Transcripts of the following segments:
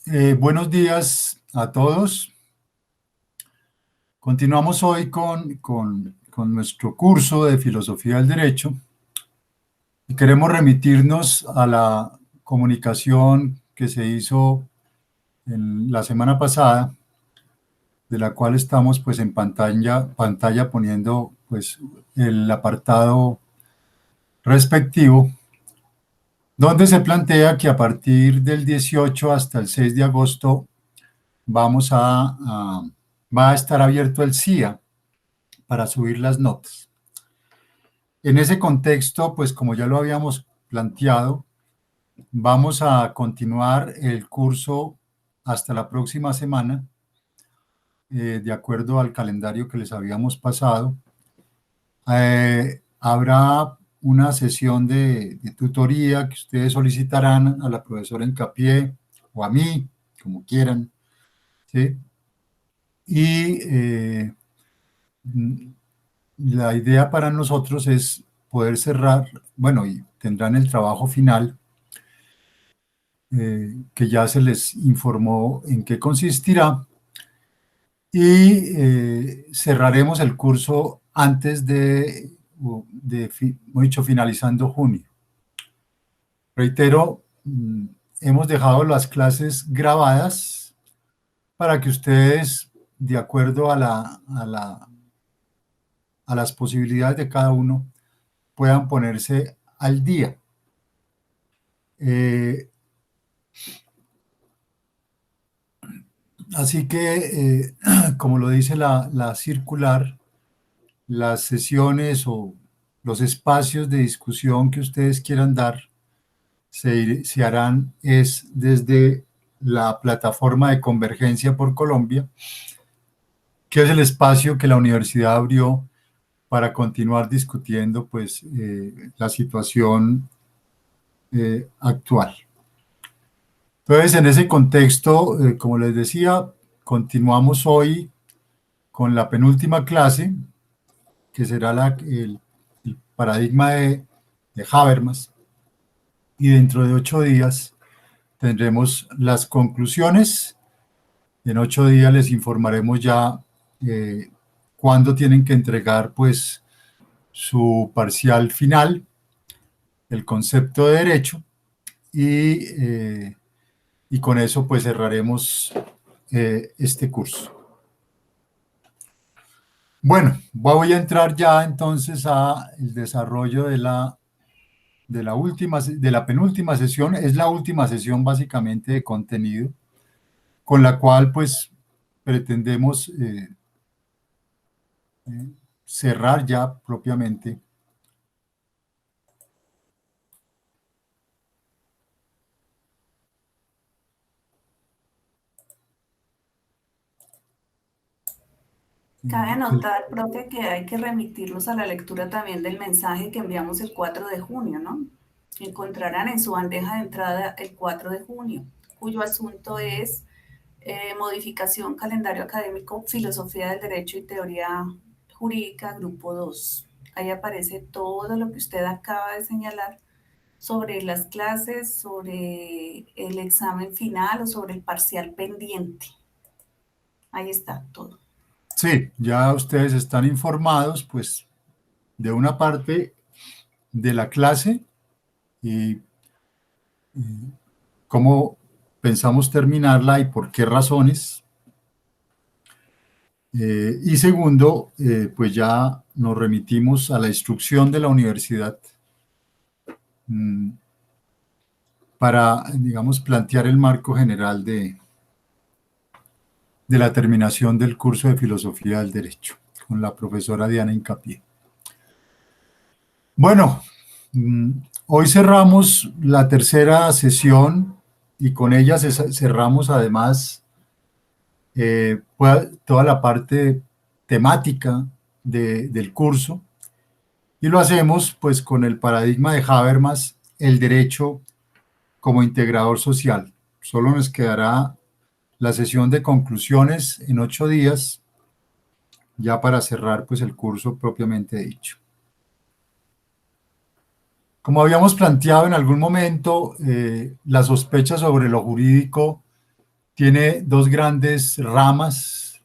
Buenos días a todos. Continuamos hoy con nuestro curso de Filosofía del Derecho y queremos remitirnos a la comunicación que se hizo en la semana pasada, de la cual estamos pues en pantalla poniendo pues el apartado respectivo, donde se plantea que a partir del 18 hasta el 6 de agosto vamos va a estar abierto el CIA para subir las notas. En ese contexto, pues como ya lo habíamos planteado, vamos a continuar el curso hasta la próxima semana, de acuerdo al calendario que les habíamos pasado. Habrá una sesión de tutoría que ustedes solicitarán a la profesora Hincapié o a mí, como quieran, ¿sí? Y la idea para nosotros es poder cerrar, bueno, y tendrán el trabajo final, que ya se les informó en qué consistirá, y cerraremos el curso antes hemos dicho, finalizando junio. Reitero, hemos dejado las clases grabadas para que ustedes, de acuerdo a las posibilidades de cada uno, puedan ponerse al día. Así que, como lo dice la circular, las sesiones o los espacios de discusión que ustedes quieran dar se harán es desde la plataforma de Convergencia por Colombia, que es el espacio que la universidad abrió para continuar discutiendo pues, la situación actual. Entonces, en ese contexto, como les decía, continuamos hoy con la penúltima clase, que será el paradigma de Habermas, y dentro de 8 días tendremos las conclusiones. En 8 días les informaremos ya cuándo tienen que entregar pues su parcial final, el concepto de derecho, y con eso pues cerraremos este curso. Bueno, voy a entrar ya entonces a el desarrollo de la penúltima sesión. Es la última sesión básicamente de contenido, con la cual pues pretendemos cerrar ya propiamente Cabe el, anotar, profe, que hay que remitirlos a la lectura también del mensaje que enviamos el 4 de junio, ¿no? Encontrarán en su bandeja de entrada el 4 de junio, cuyo asunto es modificación calendario académico, filosofía del derecho y teoría jurídica, grupo 2. Ahí aparece todo lo que usted acaba de señalar sobre las clases, sobre el examen final o sobre el parcial pendiente. Ahí está todo. sí, ya ustedes están informados pues de una parte de la clase y cómo pensamos terminarla y por qué razones. Y segundo, pues ya nos remitimos a la instrucción de la universidad, mm, para, digamos, plantear el marco general de la terminación del curso de Filosofía del Derecho con la profesora Diana Hincapié. Bueno, hoy cerramos la tercera sesión y con ella cerramos además toda la parte temática del curso, y lo hacemos pues con el paradigma de Habermas, el derecho como integrador social. Solo nos quedará la sesión de conclusiones en 8 días, ya para cerrar pues el curso propiamente dicho. Como habíamos planteado en algún momento, la sospecha sobre lo jurídico tiene dos grandes ramas.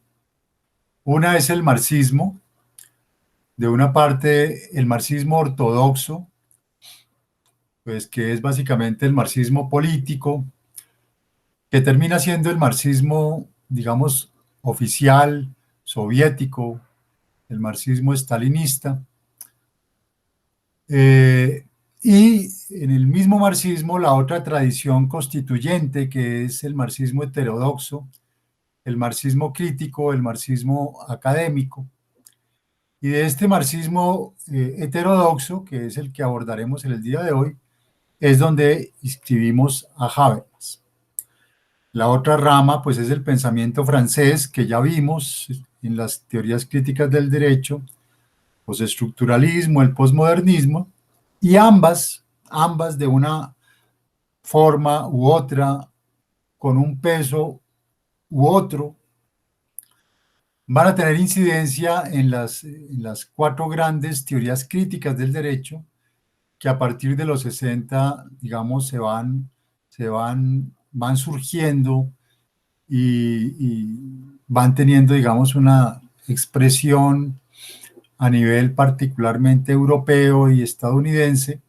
Una es el marxismo, de una parte el marxismo ortodoxo, pues que es básicamente el marxismo político, que termina siendo el marxismo, digamos, oficial, soviético, el marxismo estalinista. Y en el mismo marxismo, la otra tradición constituyente, que es el marxismo heterodoxo, el marxismo crítico, el marxismo académico. Y de este marxismo heterodoxo, que es el que abordaremos en el día de hoy, es donde inscribimos a Habermas. La otra rama, pues, es el pensamiento francés, que ya vimos en las teorías críticas del derecho, postestructuralismo, el posmodernismo, y ambas de una forma u otra, con un peso u otro, van a tener incidencia en las cuatro grandes teorías críticas del derecho que a partir de los 60, digamos, van surgiendo y van teniendo, digamos, una expresión a nivel particularmente europeo y estadounidense,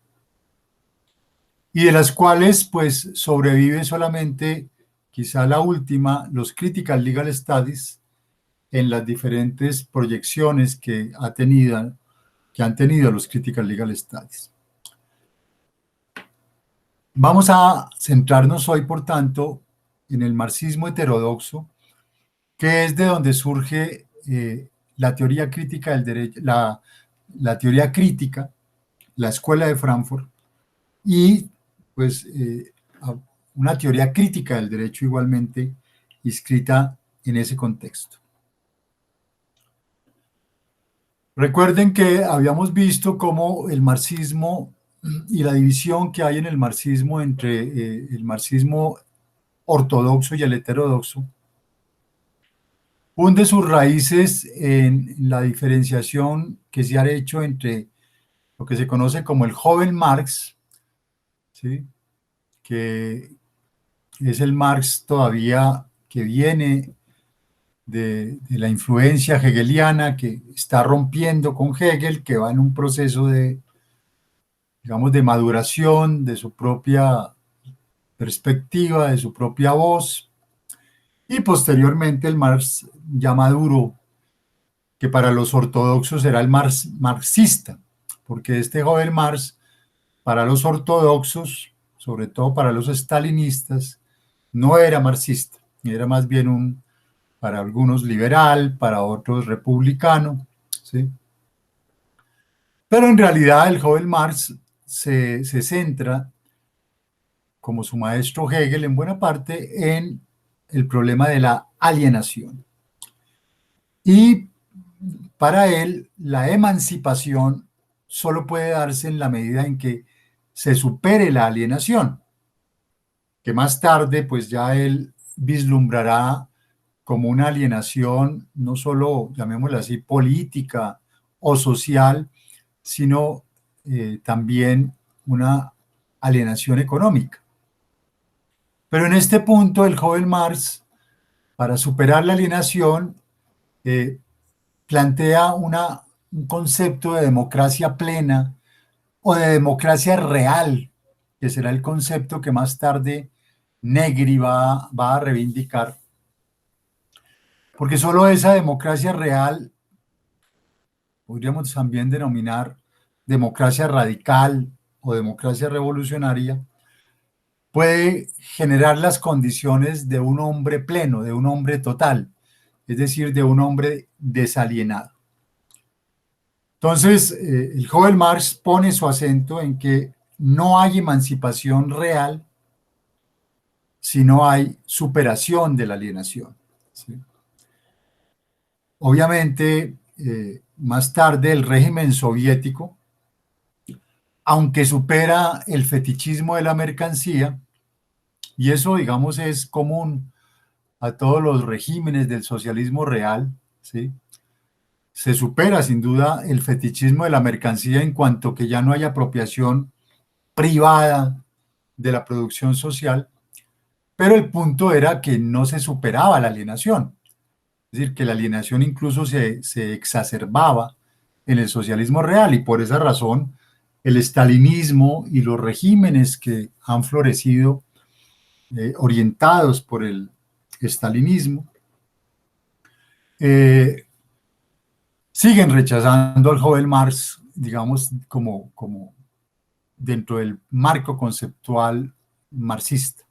y de las cuales pues sobrevive solamente quizá la última, los Critical Legal Studies, en las diferentes proyecciones que han tenido los Critical Legal Studies. Vamos a centrarnos hoy, por tanto, en el marxismo heterodoxo, que es de donde surge la teoría crítica del derecho, la teoría crítica, la escuela de Frankfurt, y pues una teoría crítica del derecho igualmente inscrita en ese contexto. Recuerden que habíamos visto cómo el marxismo y la división que hay en el marxismo entre el marxismo ortodoxo y el heterodoxo hunde sus raíces en la diferenciación que se ha hecho entre lo que se conoce como el joven Marx, ¿sí?, que es el Marx todavía que viene de la influencia hegeliana, que está rompiendo con Hegel, que va en un proceso de, digamos, de maduración de su propia perspectiva, de su propia voz, y posteriormente el Marx ya maduro, que para los ortodoxos será el Marx marxista, porque este joven Marx, para los ortodoxos, sobre todo para los estalinistas, no era marxista, era más bien para algunos liberal, para otros republicano, ¿sí? Pero en realidad el joven Marx se centra, como su maestro Hegel en buena parte, en el problema de la alienación. Y para él, la emancipación solo puede darse en la medida en que se supere la alienación, que más tarde pues ya él vislumbrará como una alienación no solo, llamémosla así, política o social, sino también una alienación económica. Pero en este punto el joven Marx, para superar la alienación, plantea un concepto de democracia plena o de democracia real, que será el concepto que más tarde Negri va a reivindicar, porque solo esa democracia real, podríamos también denominar democracia radical o democracia revolucionaria, puede generar las condiciones de un hombre pleno, de un hombre total, es decir, de un hombre desalienado. Entonces, el joven Marx pone su acento en que no hay emancipación real si no hay superación de la alienación, ¿sí? Obviamente, más tarde el régimen soviético, aunque supera el fetichismo de la mercancía, y eso, digamos, es común a todos los regímenes del socialismo real, ¿sí?, se supera sin duda el fetichismo de la mercancía en cuanto que ya no hay apropiación privada de la producción social, pero el punto era que no se superaba la alienación, es decir, que la alienación incluso se exacerbaba en el socialismo real, y por esa razón el estalinismo y los regímenes que han florecido orientados por el estalinismo siguen rechazando al joven Marx, digamos, como dentro del marco conceptual marxista.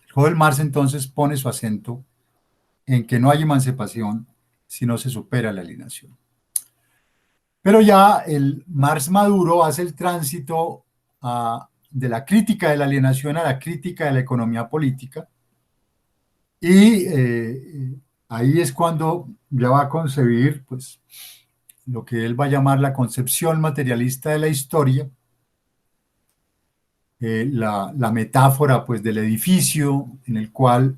El joven Marx entonces pone su acento en que no hay emancipación si no se supera la alienación. Pero ya el Marx maduro hace el tránsito de la crítica de la alienación a la crítica de la economía política, y ahí es cuando ya va a concebir pues, lo que él va a llamar la concepción materialista de la historia, la metáfora pues, del edificio en el cual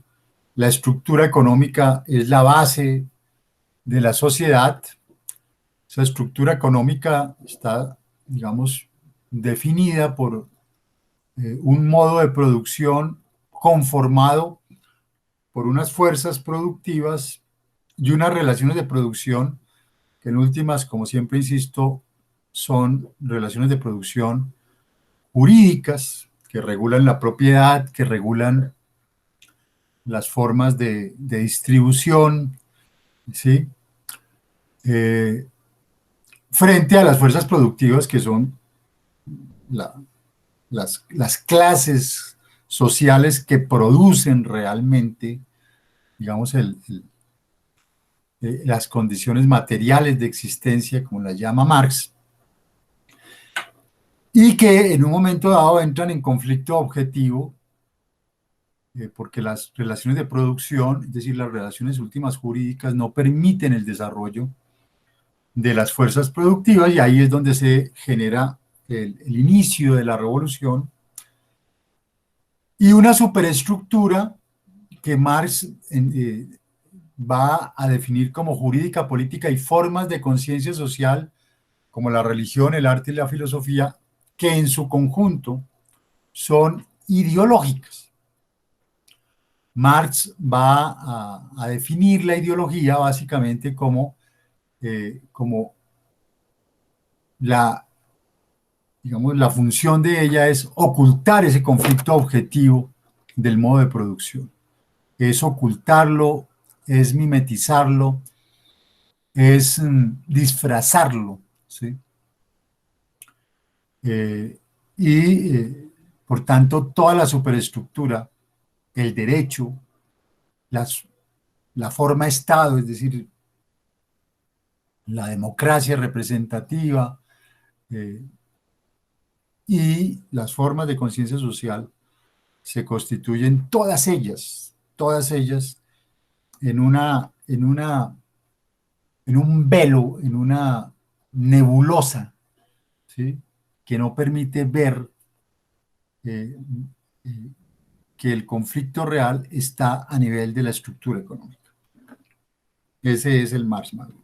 la estructura económica es la base de la sociedad. Esa estructura económica está, digamos, definida por un modo de producción conformado por unas fuerzas productivas y unas relaciones de producción que en últimas, como siempre insisto, son relaciones de producción jurídicas que regulan la propiedad, que regulan las formas de distribución, ¿sí? Eh, frente a las fuerzas productivas que son la, las clases sociales que producen realmente, digamos, las condiciones materiales de existencia, como las llama Marx, y que en un momento dado entran en conflicto objetivo, porque las relaciones de producción, es decir, las relaciones últimas jurídicas, no permiten el desarrollo de las fuerzas productivas, y ahí es donde se genera el inicio de la revolución y una superestructura que Marx va a definir como jurídica, política y formas de conciencia social, como la religión, el arte y la filosofía, que en su conjunto son ideológicas. Marx va a definir la ideología básicamente como la, digamos, la función de ella es ocultar ese conflicto objetivo del modo de producción. Es ocultarlo, es mimetizarlo, es disfrazarlo, ¿sí? Eh, y por tanto, toda la superestructura, el derecho, las, la forma Estado, es decir, la democracia representativa eh, y las formas de conciencia social se constituyen todas ellas en un velo, en una nebulosa, ¿sí? Que no permite ver eh, eh, que el conflicto real está a nivel de la estructura económica. Ese es el Marx maduro.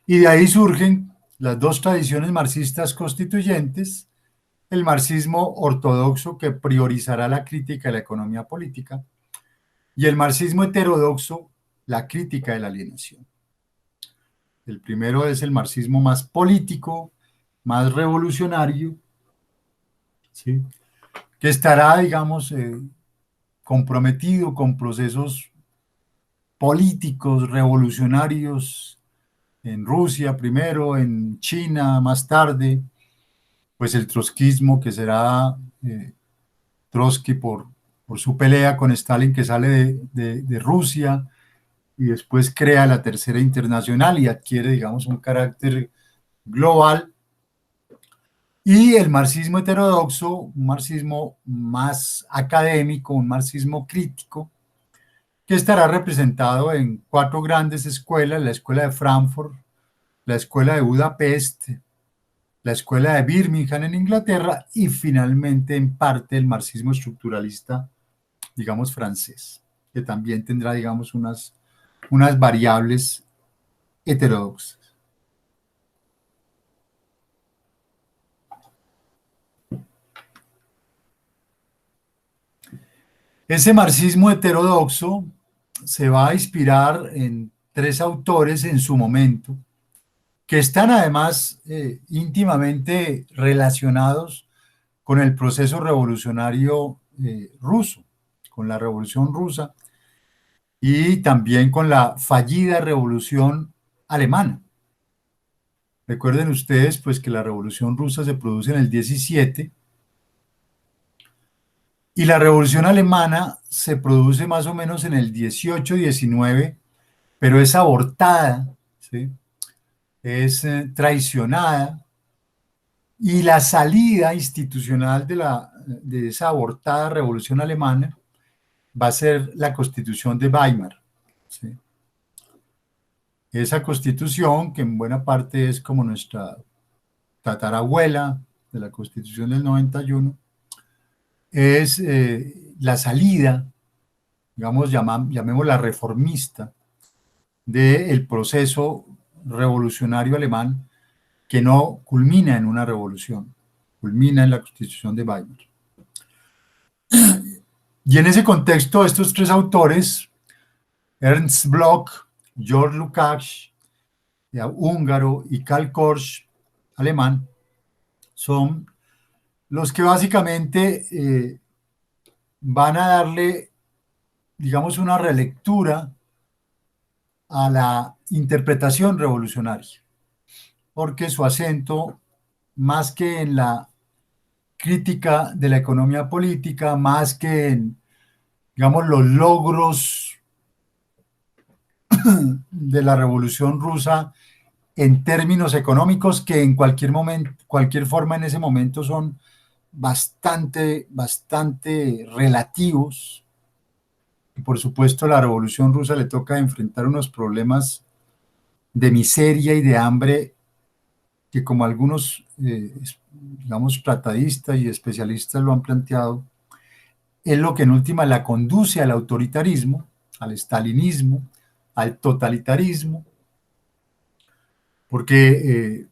Y de ahí surgen las dos tradiciones marxistas constituyentes, el marxismo ortodoxo, que priorizará la crítica de la economía política, y el marxismo heterodoxo, la crítica de la alienación. El primero es el marxismo más político, más revolucionario, ¿sí? Que estará, digamos, comprometido con procesos políticos revolucionarios en Rusia primero, en China más tarde, pues el trotskismo, que será Trotsky por su pelea con Stalin, que sale de Rusia y después crea la Tercera Internacional y adquiere, digamos, un carácter global. Y el marxismo heterodoxo, un marxismo más académico, un marxismo crítico, que estará representado en cuatro grandes escuelas: la escuela de Frankfurt, la escuela de Budapest, la escuela de Birmingham en Inglaterra y finalmente en parte el marxismo estructuralista, digamos, francés, que también tendrá, digamos, unas variables heterodoxas. Ese marxismo heterodoxo se va a inspirar en tres autores en su momento, que están además íntimamente relacionados con el proceso revolucionario ruso, con la Revolución Rusa y también con la fallida Revolución Alemana. Recuerden ustedes pues que la Revolución Rusa se produce en el 17 y la Revolución Alemana se produce más o menos en el 18-19, pero es abortada, ¿sí? Es traicionada, y la salida institucional de esa abortada Revolución Alemana va a ser la Constitución de Weimar, ¿sí? Esa constitución, que en buena parte es como nuestra tatarabuela de la Constitución del 91, es la salida, digamos, llamémosla reformista, del proceso revolucionario alemán, que no culmina en una revolución, culmina en la Constitución de Weimar. Y en ese contexto, estos tres autores, Ernst Bloch, George Lukács, húngaro, y Karl Korsch, alemán, son los que básicamente van a darle, digamos, una relectura a la interpretación revolucionaria, porque su acento, más que en la crítica de la economía política, más que en, digamos, los logros de la Revolución Rusa en términos económicos, que en cualquier momento, cualquier forma en ese momento son bastante relativos. Y por supuesto, la Revolución Rusa le toca enfrentar unos problemas de miseria y de hambre que, como algunos, digamos, tratadistas y especialistas lo han planteado, es lo que en última la conduce al autoritarismo, al estalinismo, al totalitarismo, porque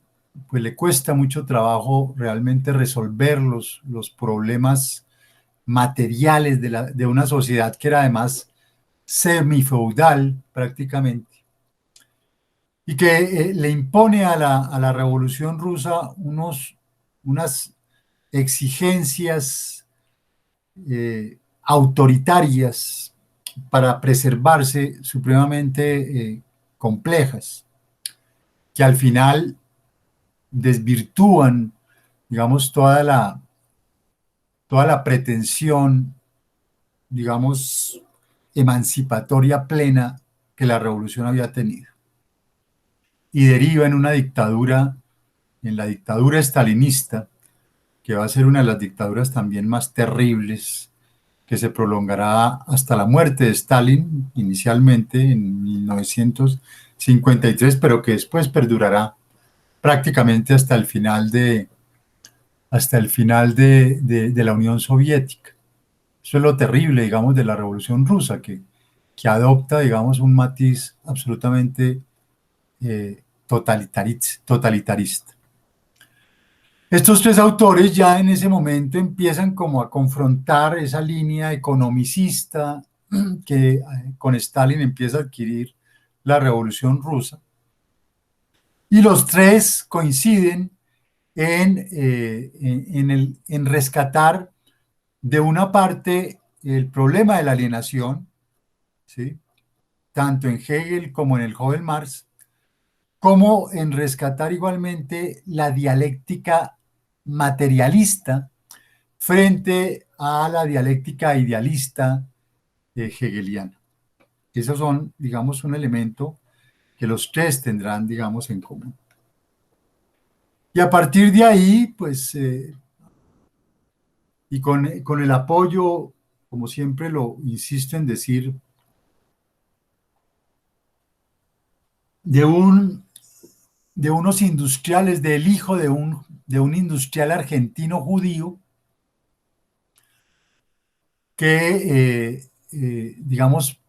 pues le cuesta mucho trabajo realmente resolver los problemas materiales de una sociedad que era además semifeudal prácticamente, y que le impone a la Revolución Rusa unas exigencias autoritarias para preservarse supremamente complejas, que al final desvirtúan, digamos, toda la pretensión, digamos, emancipatoria plena que la revolución había tenido. Y deriva en una dictadura, en la dictadura estalinista, que va a ser una de las dictaduras también más terribles, que se prolongará hasta la muerte de Stalin, inicialmente en 1953, pero que después perdurará prácticamente hasta el final de la Unión Soviética. Eso es lo terrible, digamos, de la Revolución Rusa, que adopta, digamos, un matiz absolutamente totalitarista. Estos tres autores ya en ese momento empiezan como a confrontar esa línea economicista que con Stalin empieza a adquirir la Revolución Rusa. Y los tres coinciden en rescatar de una parte el problema de la alienación, ¿sí? Tanto en Hegel como en el joven Marx, como en rescatar igualmente la dialéctica materialista frente a la dialéctica idealista hegeliana. Esos son, digamos, un elemento que los tres tendrán, digamos, en común. Y a partir de ahí, pues, y con el apoyo, como siempre lo insisto en decir, de unos industriales, del hijo de un industrial argentino judío, que, digamos,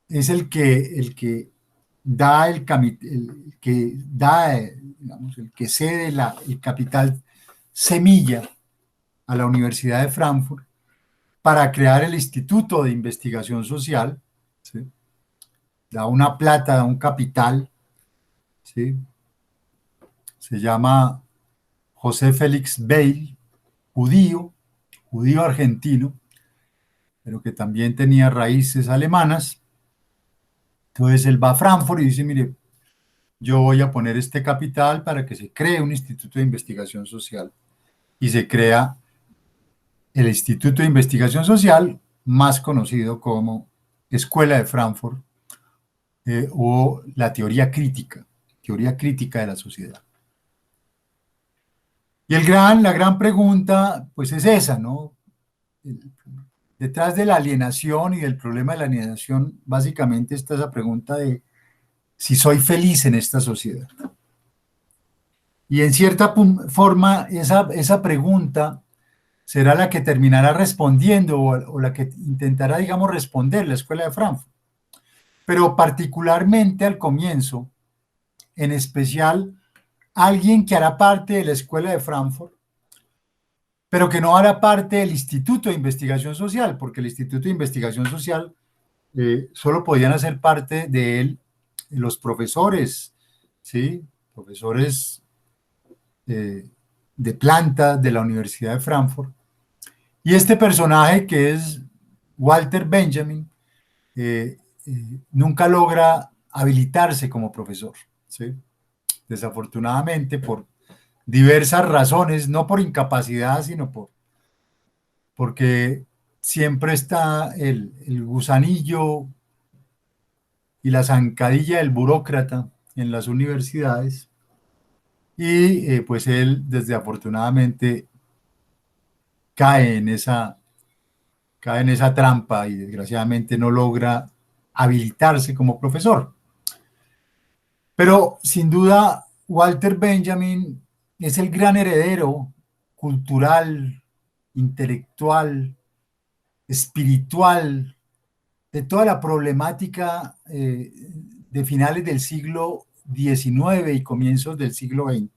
es el que da digamos, el que cede el capital semilla a la Universidad de Frankfurt para crear el Instituto de Investigación Social, ¿sí? Da una plata, da un capital, ¿sí? Se llama José Félix Weil, judío, judío argentino, pero que también tenía raíces alemanas. Entonces él va a Frankfurt y dice, mire, yo voy a poner este capital para que se cree un instituto de investigación social. Y se crea el Instituto de Investigación Social, más conocido como Escuela de Frankfurt, o la teoría crítica de la sociedad. Y la gran pregunta, pues es esa, ¿no? Detrás de la alienación y del problema de la alienación, básicamente está esa pregunta de si soy feliz en esta sociedad. Y en cierta forma, esa pregunta será la que terminará respondiendo o la que intentará, digamos, responder la Escuela de Frankfurt. Pero particularmente al comienzo, en especial, alguien que hará parte de la Escuela de Frankfurt, pero que no hará parte del Instituto de Investigación Social, porque el Instituto de Investigación Social solo podían hacer parte de él los profesores, ¿sí? Profesores de planta de la Universidad de Frankfurt. Y este personaje, que es Walter Benjamin, nunca logra habilitarse como profesor, ¿sí? Desafortunadamente, por diversas razones, no por incapacidad, sino porque siempre está el gusanillo y la zancadilla del burócrata en las universidades, y pues él desafortunadamente cae en esa trampa y desgraciadamente no logra habilitarse como profesor. Pero sin duda, Walter Benjamin es el gran heredero cultural, intelectual, espiritual de toda la problemática de finales del siglo XIX y comienzos del siglo XX.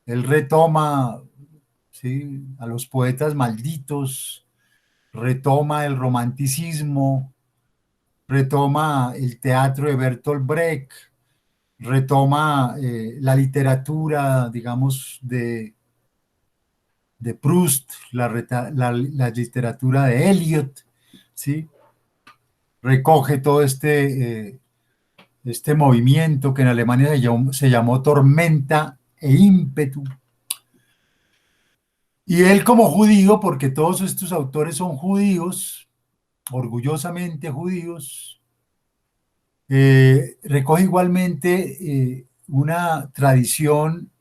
Él retoma, ¿sí?, a los poetas malditos, retoma el romanticismo, retoma el teatro de Bertolt Brecht, retoma la literatura, digamos, de Proust, la literatura de Eliot, ¿sí? Recoge todo este movimiento que en Alemania se llamó tormenta e ímpetu. Y él como judío, porque todos estos autores son judíos, orgullosamente judíos, recoge igualmente una tradición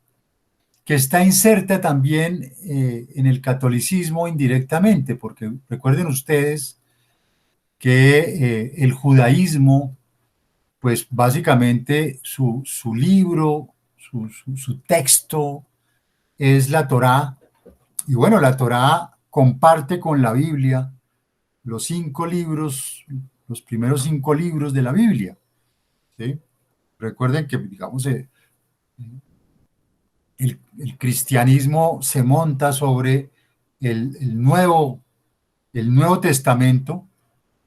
que está inserta también en el catolicismo indirectamente, porque recuerden ustedes que el judaísmo, pues básicamente su libro, su texto es la Torá, y bueno, la Torá comparte con la Biblia los 5 libros, los primeros 5 libros de la Biblia, ¿sí? Recuerden que, digamos, el cristianismo se monta sobre el Nuevo Testamento,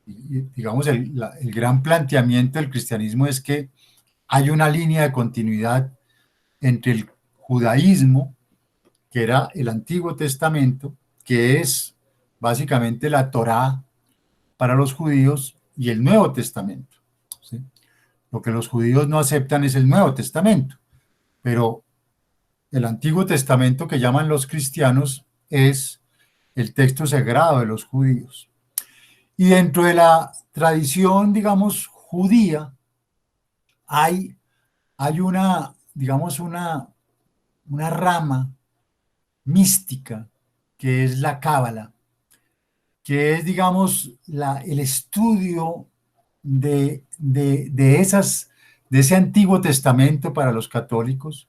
y, digamos, el gran planteamiento del cristianismo es que hay una línea de continuidad entre el judaísmo, que era el Antiguo Testamento, que es básicamente la Torá para los judíos, y el Nuevo Testamento, ¿sí? Lo que los judíos no aceptan es el Nuevo Testamento, pero el Antiguo Testamento que llaman los cristianos es el texto sagrado de los judíos. Y dentro de la tradición, digamos, judía, hay una, digamos, una rama mística que es la Cábala, que es, digamos, el estudio de ese Antiguo Testamento para los católicos,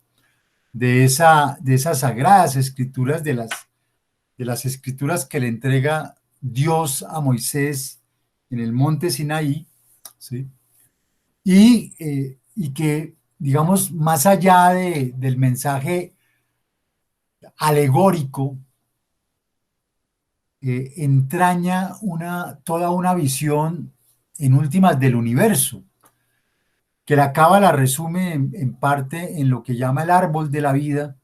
de esas sagradas escrituras, de las escrituras que le entrega Dios a Moisés en el monte Sinaí, ¿sí? Y que, digamos, más allá del mensaje alegórico entraña toda una visión en últimas del universo, que la Cábala resume en parte en lo que llama el árbol de la vida,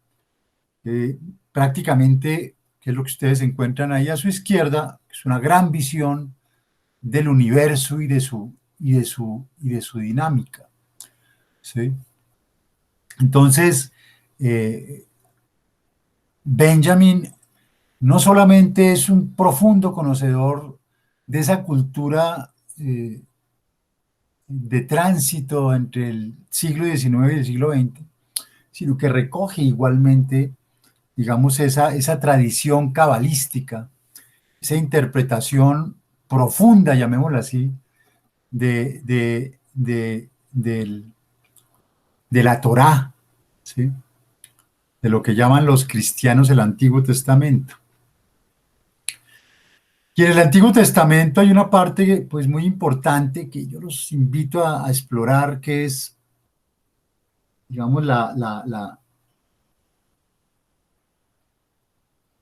prácticamente, que es lo que ustedes encuentran ahí a su izquierda, es una gran visión del universo y de su dinámica. ¿Sí? Entonces, Benjamin no solamente es un profundo conocedor de esa cultura de tránsito entre el siglo XIX y el siglo XX, sino que recoge igualmente, digamos, esa tradición cabalística, esa interpretación profunda, llamémosla así, de la Torá, ¿sí? De lo que llaman los cristianos el Antiguo Testamento. Y en el Antiguo Testamento hay una parte pues, muy importante que yo los invito a explorar, que es, digamos, la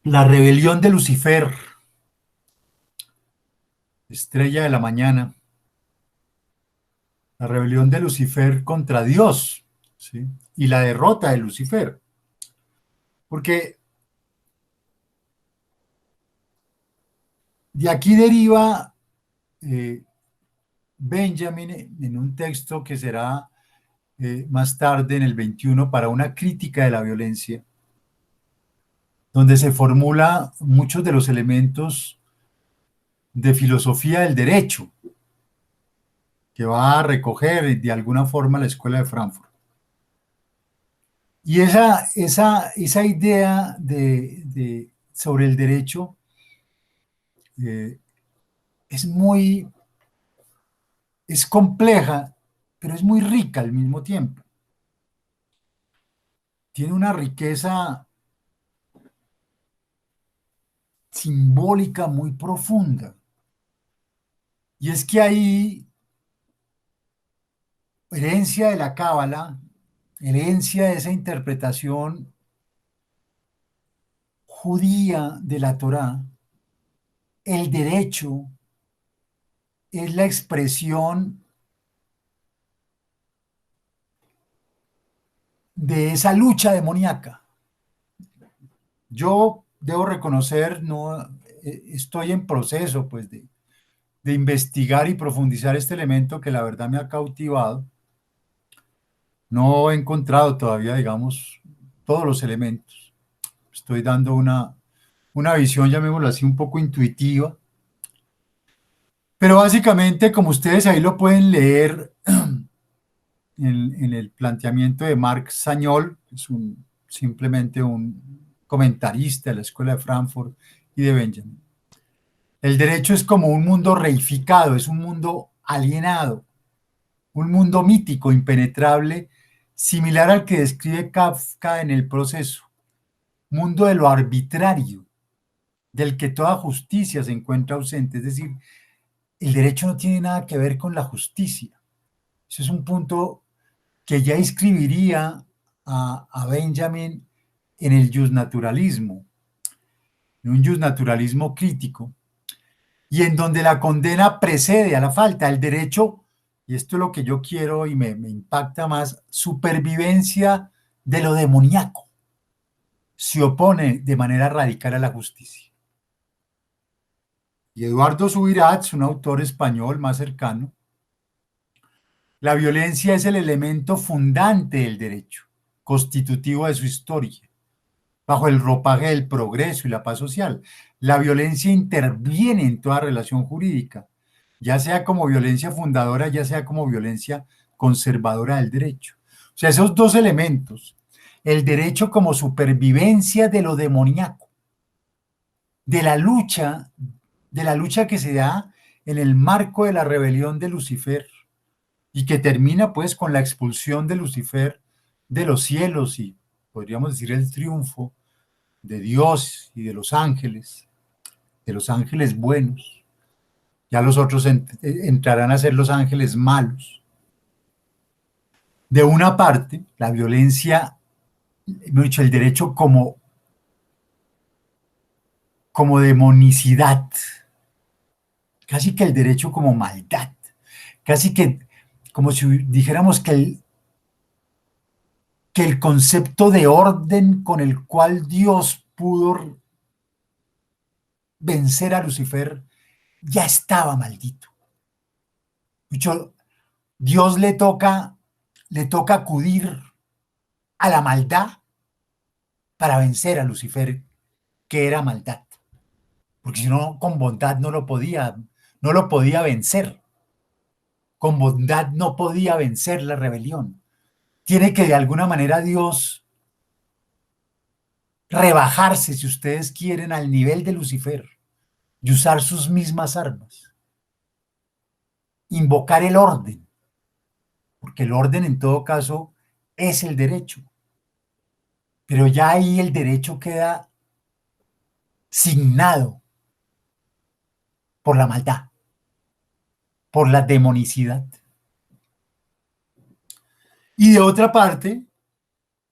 rebelión de Lucifer, estrella de la mañana, la rebelión de Lucifer contra Dios, ¿sí? Y la derrota de Lucifer. Porque de aquí deriva Benjamin en un texto que será más tarde en el 21 para una crítica de la violencia, donde se formula muchos de los elementos de filosofía del derecho que va a recoger de alguna forma la Escuela de Frankfurt. Y esa idea sobre el derecho eh, es es compleja, pero es muy rica al mismo tiempo. Tiene una riqueza simbólica muy profunda. Y es que ahí, herencia de la Cábala, herencia de esa interpretación judía de la Torá, el derecho es la expresión de esa lucha demoníaca. Yo debo reconocer, no estoy en proceso pues de investigar y profundizar este elemento que la verdad me ha cautivado. No he encontrado todavía, digamos, todos los elementos. Estoy dando una visión, llamémoslo así, un poco intuitiva. Pero básicamente, como ustedes ahí lo pueden leer en el planteamiento de Marc Sagnol, que es simplemente un comentarista de la Escuela de Frankfurt y de Benjamin. El derecho es como un mundo reificado, es un mundo alienado, un mundo mítico, impenetrable, similar al que describe Kafka en El Proceso, mundo de lo arbitrario, del que toda justicia se encuentra ausente. Es decir, el derecho no tiene nada que ver con la justicia. Ese es un punto que ya inscribiría a Benjamin en el justnaturalismo, en un justnaturalismo crítico, y en donde la condena precede a la falta. El derecho, y esto es lo que yo quiero y me impacta más, supervivencia de lo demoníaco, se opone de manera radical a la justicia. Y Eduardo Subirats, un autor español más cercano, la violencia es el elemento fundante del derecho, constitutivo de su historia, bajo el ropaje del progreso y la paz social. La violencia interviene en toda relación jurídica, ya sea como violencia fundadora, ya sea como violencia conservadora del derecho. O sea, esos dos elementos, el derecho como supervivencia de lo demoníaco, de la lucha que se da en el marco de la rebelión de Lucifer y que termina pues con la expulsión de Lucifer de los cielos y podríamos decir el triunfo de Dios y de los ángeles buenos. Ya los otros entrarán a ser los ángeles malos. De una parte, la violencia, hemos dicho, el derecho como como demonicidad, casi que el derecho como maldad, casi que como si dijéramos que el concepto de orden con el cual Dios pudo vencer a Lucifer ya estaba maldito. Dicho, Dios le toca acudir a la maldad para vencer a Lucifer, que era maldad. Porque si no, con bondad no lo podía vencer. Con bondad no podía vencer la rebelión. Tiene que de alguna manera Dios rebajarse, si ustedes quieren, al nivel de Lucifer y usar sus mismas armas. Invocar el orden, porque el orden en todo caso es el derecho. Pero ya ahí el derecho queda signado por la maldad, por la demonicidad. Y de otra parte,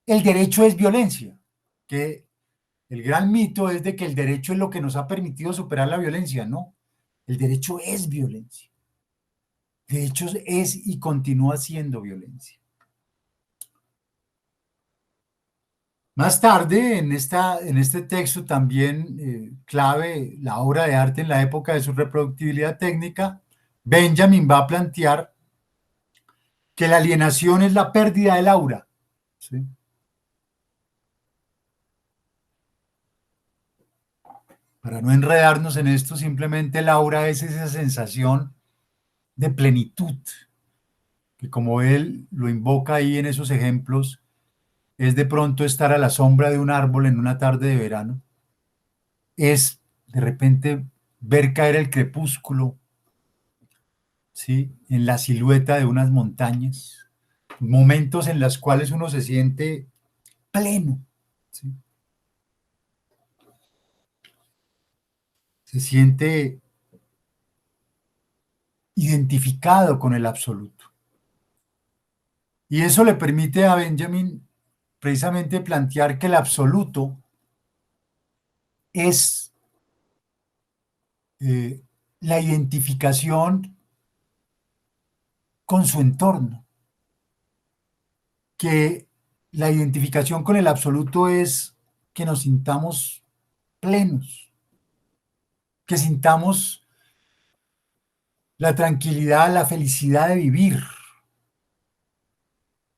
el derecho es violencia, que el gran mito es de que el derecho es lo que nos ha permitido superar la violencia. No, el derecho es violencia. El derecho es y continúa siendo violencia. Más tarde, en este texto también clave, la obra de arte en la época de su reproductibilidad técnica, Benjamin va a plantear que la alienación es la pérdida del aura. ¿Sí? Para no enredarnos en esto, simplemente el aura es esa sensación de plenitud, que como él lo invoca ahí en esos ejemplos, es de pronto estar a la sombra de un árbol en una tarde de verano, es de repente ver caer el crepúsculo, ¿sí? En la silueta de unas montañas, momentos en los cuales uno se siente pleno, ¿sí? Se siente identificado con el absoluto. Y eso le permite a Benjamin precisamente plantear que el absoluto es la identificación con su entorno, que la identificación con el absoluto es que nos sintamos plenos, que sintamos la tranquilidad, la felicidad de vivir,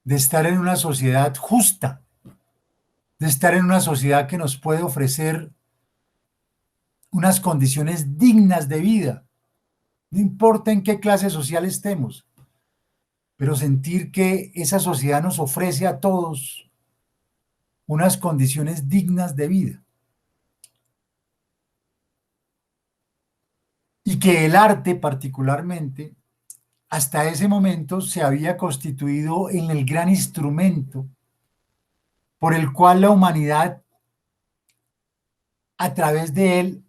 de estar en una sociedad justa, de estar en una sociedad que nos puede ofrecer unas condiciones dignas de vida, no importa en qué clase social estemos, pero sentir que esa sociedad nos ofrece a todos unas condiciones dignas de vida. Y que el arte particularmente, hasta ese momento, se había constituido en el gran instrumento por el cual la humanidad, a través de él,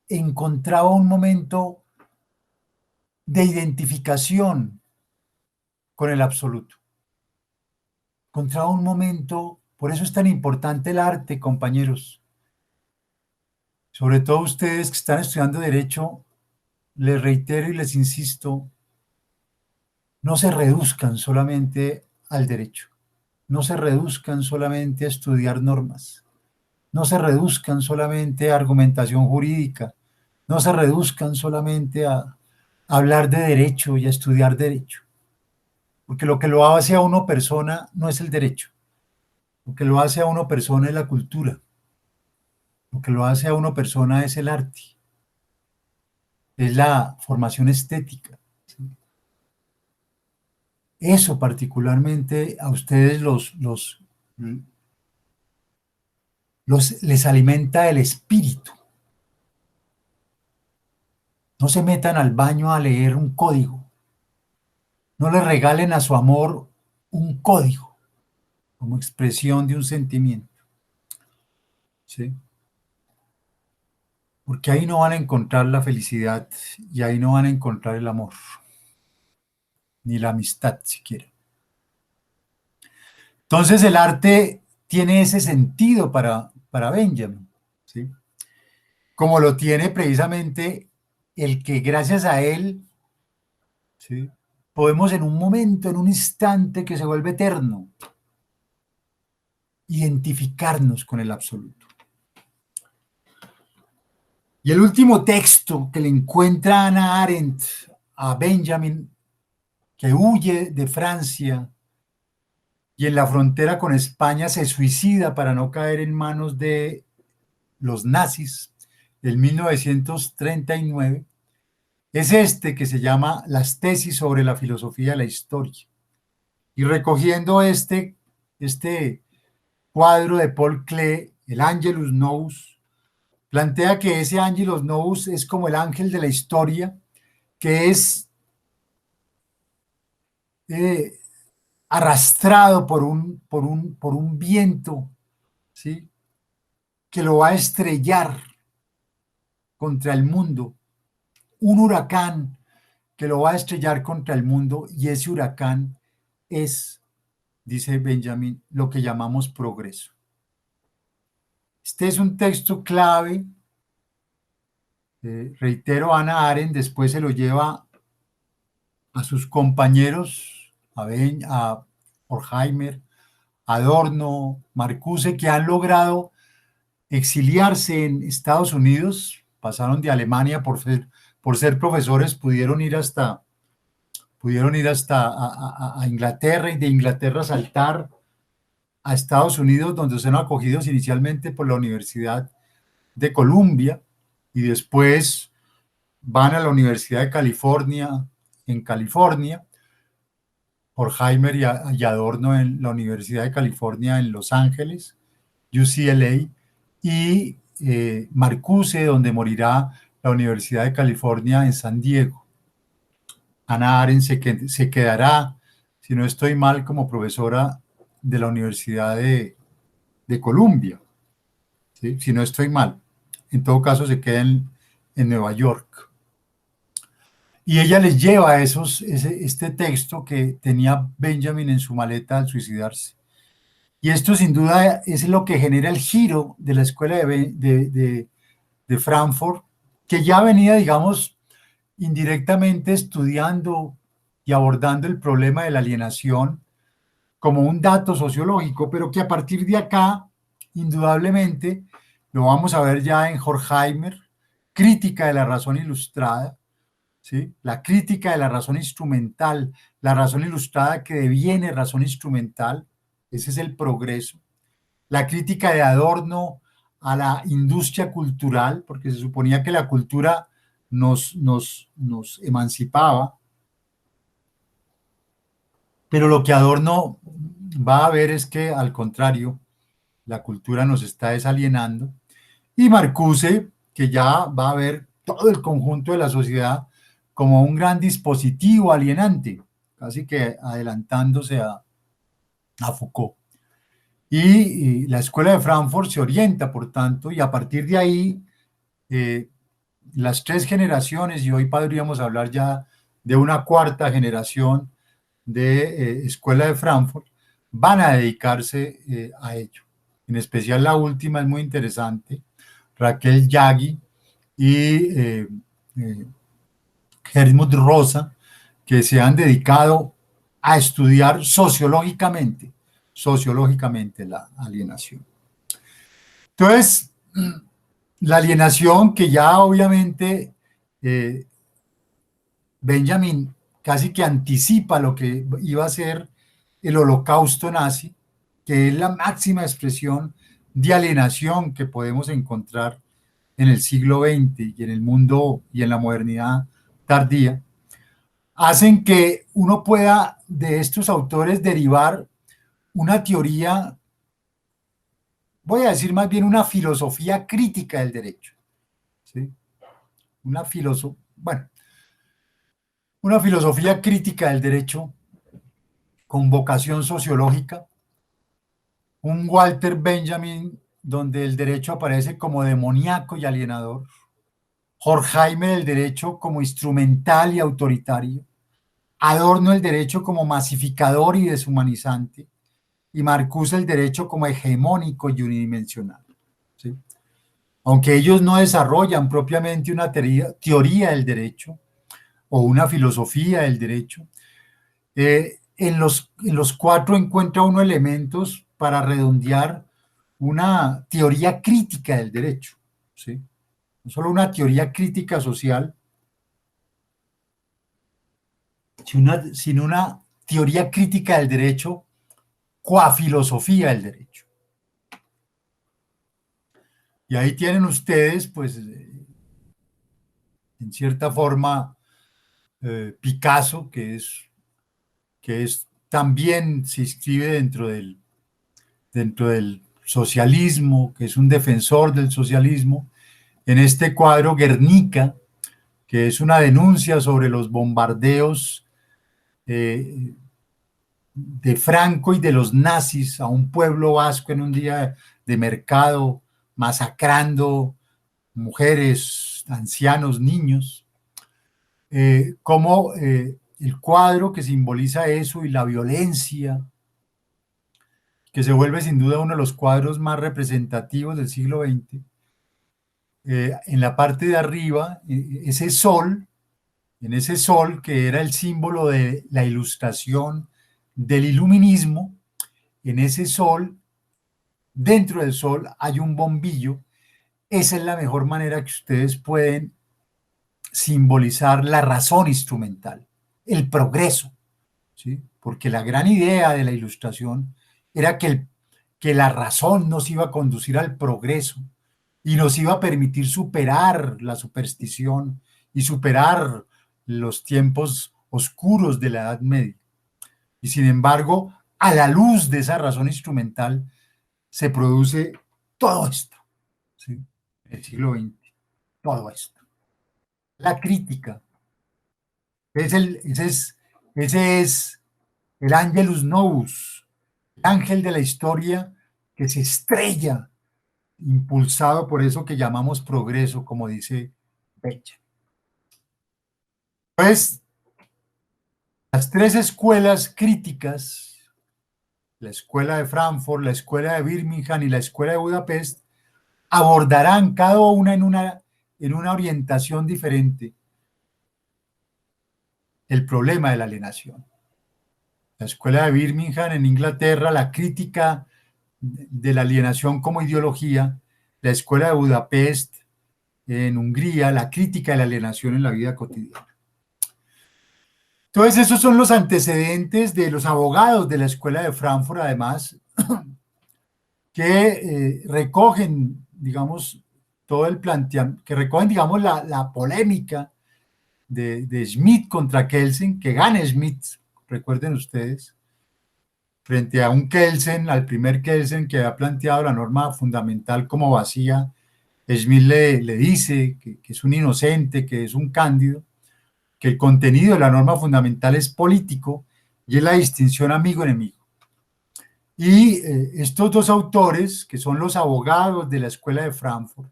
encontraba un momento de identificación con el absoluto. Encontraba un momento, por eso es tan importante el arte, compañeros. Sobre todo ustedes que están estudiando derecho, les reitero y les insisto, no se reduzcan solamente al derecho, no se reduzcan solamente a estudiar normas, no se reduzcan solamente a argumentación jurídica, no se reduzcan solamente a hablar de derecho y a estudiar derecho, porque lo que lo hace a uno persona no es el derecho, lo que lo hace a uno persona es la cultura, lo que lo hace a uno persona es el arte, es la formación estética. ¿Sí? Eso particularmente a ustedes les alimenta el espíritu. No se metan al baño a leer un código. No le regalen a su amor un código como expresión de un sentimiento. ¿Sí? Porque ahí no van a encontrar la felicidad y ahí no van a encontrar el amor, ni la amistad siquiera. Entonces el arte tiene ese sentido para Benjamin. ¿Sí? como lo tiene precisamente el que gracias a él, ¿sí?, podemos en un momento, en un instante que se vuelve eterno, identificarnos con el absoluto. Y el último texto que le encuentra Hannah Arendt a Benjamin, que huye de Francia y en la frontera con España se suicida para no caer en manos de los nazis en 1939, es este que se llama Las tesis sobre la filosofía de la historia. Y recogiendo este cuadro de Paul Klee, el Angelus Novus, plantea que ese Angelus Novus es como el ángel de la historia, que es arrastrado por un viento, ¿sí?, que lo va a estrellar contra el mundo, un huracán que lo va a estrellar contra el mundo, y ese huracán es, dice Benjamin, lo que llamamos progreso. Este es un texto clave, reitero, Hannah Arendt después se lo lleva a sus compañeros, a Horkheimer, Adorno, Marcuse, que han logrado exiliarse en Estados Unidos, pasaron de Alemania por ser profesores, pudieron ir hasta a Inglaterra, y de Inglaterra saltar a Estados Unidos, donde son acogidos inicialmente por la Universidad de Columbia y después van a la Universidad de California, en California, Horkheimer y Adorno en la Universidad de California en Los Ángeles, UCLA, y Marcuse, donde morirá, la Universidad de California en San Diego. Hannah Arendt se quedará, si no estoy mal, como profesora de la Universidad de Columbia, ¿sí?, si no estoy mal. En todo caso, se queda en Nueva York. Y ella les lleva este texto que tenía Benjamin en su maleta al suicidarse. Y esto sin duda es lo que genera el giro de la escuela de Frankfurt, que ya venía, digamos, indirectamente estudiando y abordando el problema de la alienación como un dato sociológico, pero que a partir de acá, indudablemente, lo vamos a ver ya en Horkheimer, crítica de la razón ilustrada, ¿sí?, la crítica de la razón instrumental, la razón ilustrada que deviene razón instrumental, ese es el progreso. La crítica de Adorno a la industria cultural, porque se suponía que la cultura nos emancipaba, pero lo que Adorno va a ver es que, al contrario, la cultura nos está desalienando. Y Marcuse, que ya va a ver todo el conjunto de la sociedad como un gran dispositivo alienante, casi que adelantándose a Foucault. Y la escuela de Frankfurt se orienta, por tanto, y a partir de ahí, las tres generaciones, y hoy podríamos hablar ya de una cuarta generación de escuela de Frankfurt, van a dedicarse a ello. En especial la última es muy interesante, Raquel Yagi y Helmut Rosa, que se han dedicado a estudiar sociológicamente la alienación. Entonces, la alienación, que ya obviamente Benjamin casi que anticipa lo que iba a ser el holocausto nazi, que es la máxima expresión de alienación que podemos encontrar en el siglo XX y en el mundo y en la modernidad tardía, hacen que uno pueda de estos autores derivar una teoría, voy a decir más bien una filosofía crítica del derecho, ¿sí? Una filosofía crítica del derecho con vocación sociológica, un Walter Benjamin donde el derecho aparece como demoníaco y alienador, Horkheimer el derecho como instrumental y autoritario, Adorno el derecho como masificador y deshumanizante, y Marcuse el derecho como hegemónico y unidimensional, ¿sí? aunque ellos no desarrollan propiamente una teoría del derecho o una filosofía del derecho, en los cuatro encuentra uno elementos para redondear una teoría crítica del derecho, ¿sí? No solo una teoría crítica social, sino una teoría crítica del derecho, filosofía del derecho. Y ahí tienen ustedes, pues, en cierta forma, Picasso, que es también se inscribe dentro del socialismo, que es un defensor del socialismo. En este cuadro, Guernica, que es una denuncia sobre los bombardeos eh, de Franco y de los nazis a un pueblo vasco en un día de mercado, masacrando mujeres, ancianos, niños, como el cuadro que simboliza eso y la violencia, que se vuelve sin duda uno de los cuadros más representativos del siglo XX, en la parte de arriba, ese sol, en ese sol que era el símbolo de la ilustración del iluminismo, en ese sol, dentro del sol hay un bombillo. Esa es la mejor manera que ustedes pueden simbolizar la razón instrumental, el progreso, ¿sí? Porque la gran idea de la ilustración era que la razón nos iba a conducir al progreso y nos iba a permitir superar la superstición y superar los tiempos oscuros de la Edad Media. Y sin embargo, a la luz de esa razón instrumental se produce todo esto, ¿sí? En el siglo XX, todo esto. La crítica, ese es el Angelus Novus, el ángel de la historia que se estrella, impulsado por eso que llamamos progreso, como dice Becher. Pues las tres escuelas críticas, la escuela de Frankfurt, la escuela de Birmingham y la escuela de Budapest, abordarán cada una en una orientación diferente el problema de la alienación. La escuela de Birmingham en Inglaterra, la crítica de la alienación como ideología, la escuela de Budapest en Hungría, la crítica de la alienación en la vida cotidiana. Entonces, esos son los antecedentes de los abogados de la escuela de Frankfurt, además, que recogen, digamos, todo el planteamiento, que recogen, digamos, la polémica de Schmitt contra Kelsen, que gana Schmitt, recuerden ustedes, frente a un Kelsen, al primer Kelsen que ha planteado la norma fundamental como vacía. Schmitt le dice que es un inocente, que es un cándido, que el contenido de la norma fundamental es político y es la distinción amigo-enemigo. Y estos dos autores, que son los abogados de la Escuela de Frankfurt,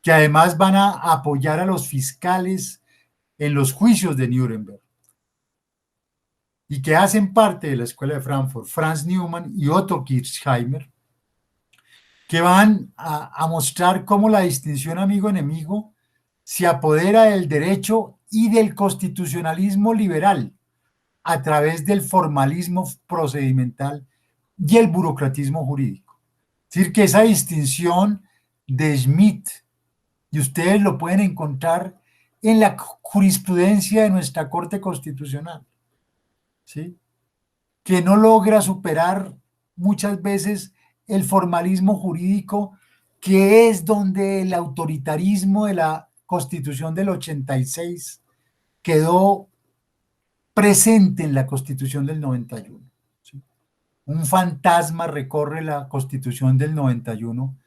que además van a apoyar a los fiscales en los juicios de Nuremberg, y que hacen parte de la Escuela de Frankfurt, Franz Neumann y Otto Kirchheimer, que van a mostrar cómo la distinción amigo-enemigo se apodera del derecho y del constitucionalismo liberal a través del formalismo procedimental y el burocratismo jurídico. Es decir, que esa distinción de Schmitt, y ustedes lo pueden encontrar en la jurisprudencia de nuestra Corte Constitucional, ¿sí? Que no logra superar muchas veces el formalismo jurídico, que es donde el autoritarismo de la Constitución del 86 quedó presente en la Constitución del 91. ¿Sí? Un fantasma recorre la Constitución del 91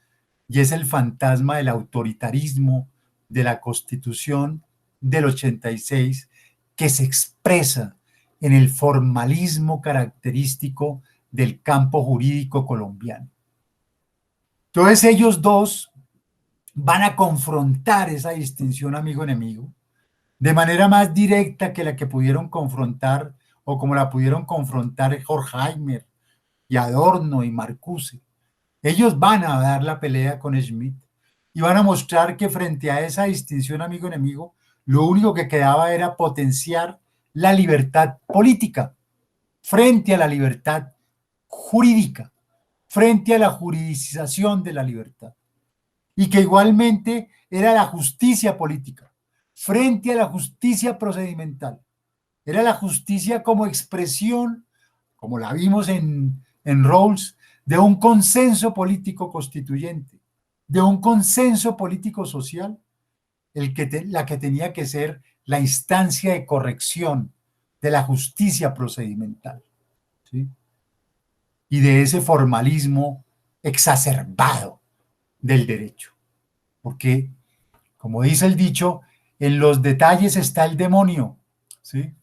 y es el fantasma del autoritarismo de la Constitución del 86 que se expresa en el formalismo característico del campo jurídico colombiano. Entonces ellos dos van a confrontar esa distinción amigo-enemigo de manera más directa que la que pudieron confrontar o como la pudieron confrontar Horkheimer y Adorno y Marcuse. Ellos van a dar la pelea con Schmitt y van a mostrar que frente a esa distinción amigo-enemigo, lo único que quedaba era potenciar la libertad política frente a la libertad jurídica, frente a la juridicización de la libertad, y que igualmente era la justicia política frente a la justicia procedimental. Era la justicia como expresión, como la vimos en Rawls, de un consenso político constituyente, de un consenso político social, la que tenía que ser la instancia de corrección de la justicia procedimental, ¿sí? Y de ese formalismo exacerbado del derecho. Porque, como dice el dicho, en los detalles está el demonio, ¿sí?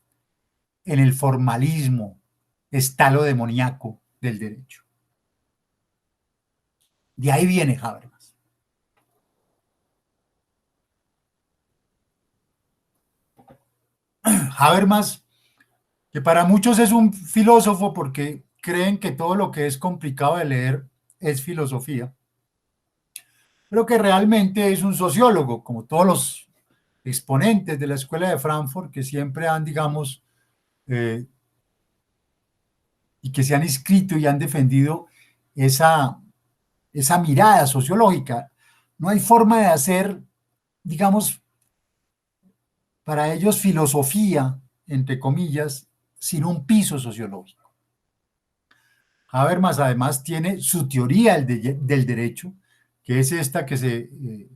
En el formalismo está lo demoníaco del derecho. De ahí viene Habermas. Habermas, que para muchos es un filósofo porque creen que todo lo que es complicado de leer es filosofía, pero que realmente es un sociólogo, como todos los exponentes de la Escuela de Frankfurt, que siempre han, digamos, y que se han inscrito y han defendido esa mirada sociológica. No hay forma de hacer, digamos, para ellos filosofía, entre comillas, sin un piso sociológico. Habermas además tiene su teoría del derecho, que es esta que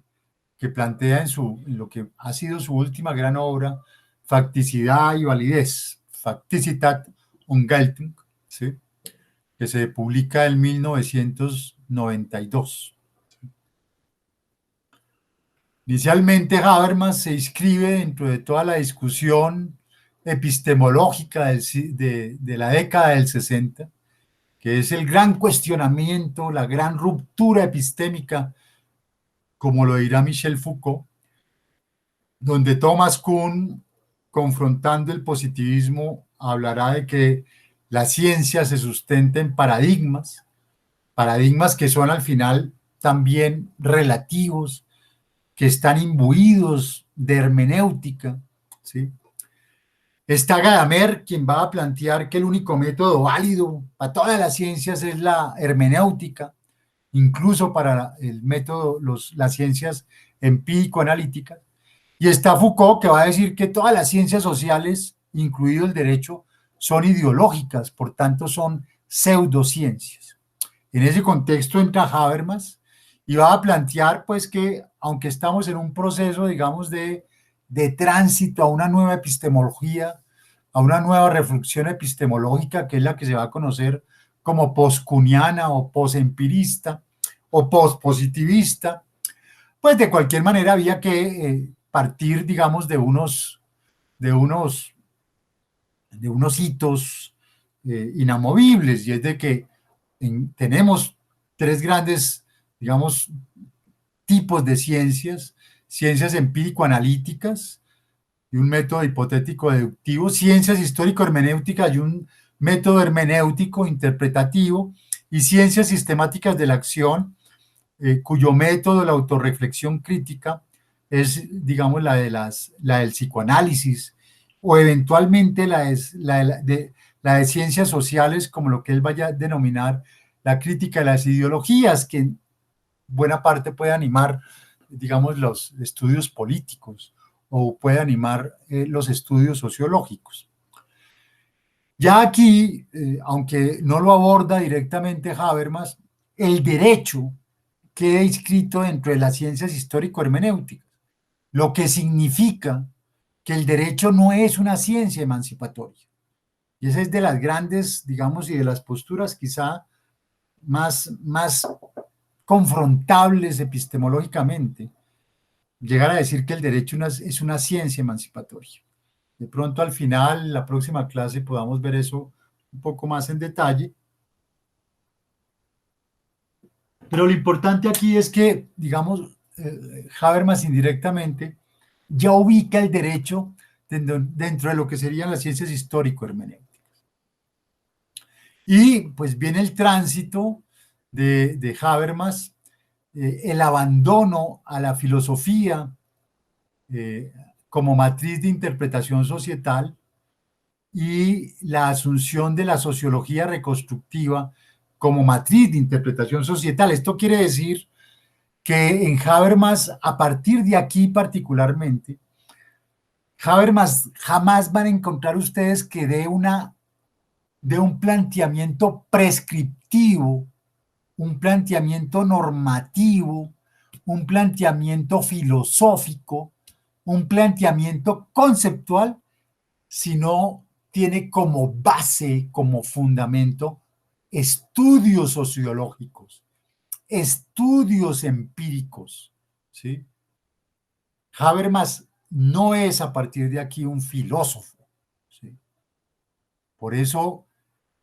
plantea en lo que ha sido su última gran obra, Facticidad y Validez, Facticitat und Geltung, ¿sí? Que se publica en 1992. Inicialmente Habermas se inscribe dentro de toda la discusión epistemológica de la década del 60, que es el gran cuestionamiento, la gran ruptura epistémica, como lo dirá Michel Foucault, donde Thomas Kuhn, confrontando el positivismo, hablará de que la ciencia se sustenta en paradigmas que son al final también relativos, que están imbuidos de hermenéutica, ¿sí? Está Gadamer, quien va a plantear que el único método válido para todas las ciencias es la hermenéutica, incluso para el método, las ciencias empírico-analíticas. Y está Foucault, que va a decir que todas las ciencias sociales, incluido el derecho, son ideológicas, por tanto son pseudociencias. En ese contexto entra Habermas y va a plantear pues que aunque estamos en un proceso, digamos, de tránsito a una nueva epistemología, a una nueva reflexión epistemológica, que es la que se va a conocer como poscuniana o posempirista o pospositivista, pues de cualquier manera había que partir, digamos, de unos hitos inamovibles, y es de que tenemos tres grandes, digamos, tipos de ciencias: ciencias empírico-analíticas y un método hipotético-deductivo, ciencias histórico-hermenéuticas y un método hermenéutico interpretativo, y ciencias sistemáticas de la acción, cuyo método, la autorreflexión crítica, es, digamos, la del psicoanálisis, o eventualmente la de ciencias sociales, como lo que él vaya a denominar la crítica de las ideologías, que en buena parte puede animar, digamos, los estudios políticos o puede animar los estudios sociológicos. Ya aquí, aunque no lo aborda directamente Habermas, el derecho queda inscrito dentro de las ciencias histórico-hermenéuticas, lo que significa que el derecho no es una ciencia emancipatoria. Y esa es de las grandes, digamos, y de las posturas quizá más confrontables epistemológicamente, llegar a decir que el derecho es una ciencia emancipatoria. De pronto al final, en la próxima clase, podamos ver eso un poco más en detalle. Pero lo importante aquí es que, digamos, Habermas indirectamente ya ubica el derecho dentro de lo que serían las ciencias histórico-hermenéuticas. Y pues viene el tránsito de Habermas el abandono a la filosofía como matriz de interpretación societal y la asunción de la sociología reconstructiva como matriz de interpretación societal. Esto quiere decir que en Habermas, a partir de aquí particularmente, Habermas jamás van a encontrar ustedes que dé un planteamiento prescriptivo, un planteamiento normativo, un planteamiento filosófico, un planteamiento conceptual, sino tiene como base, como fundamento, estudios sociológicos, estudios empíricos, ¿sí? Habermas no es a partir de aquí un filósofo, ¿sí? Por eso,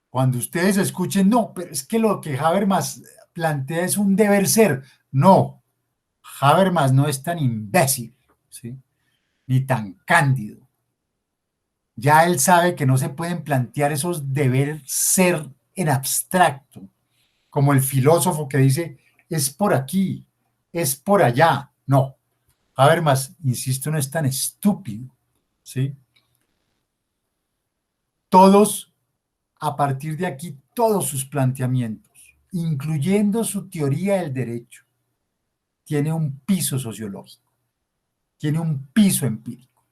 cuando ustedes escuchen, no, pero es que lo que Habermas plantea es un deber ser. No, Habermas no es tan imbécil, ¿sí? Ni tan cándido. Ya él sabe que no se pueden plantear esos deber ser en abstracto, como el filósofo que dice, es por aquí, es por allá. No, Habermas, insisto, no es tan estúpido, ¿sí? Todos, a partir de aquí, todos sus planteamientos, incluyendo su teoría del derecho, tiene un piso sociológico, tiene un piso empírico.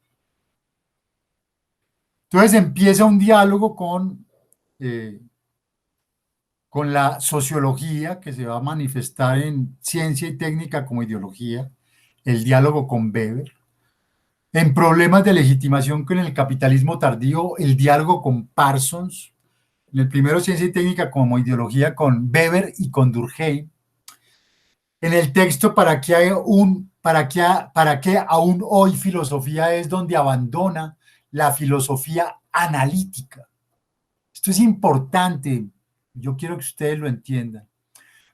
Entonces empieza un diálogo con la sociología, que se va a manifestar en ciencia y técnica como ideología, el diálogo con Weber, en problemas de legitimación con el capitalismo tardío, el diálogo con Parsons, en el primero ciencia y técnica como ideología con Weber y con Durkheim, en el texto para qué aún hoy filosofía es donde abandona la filosofía analítica. Esto es importante, yo quiero que ustedes lo entiendan,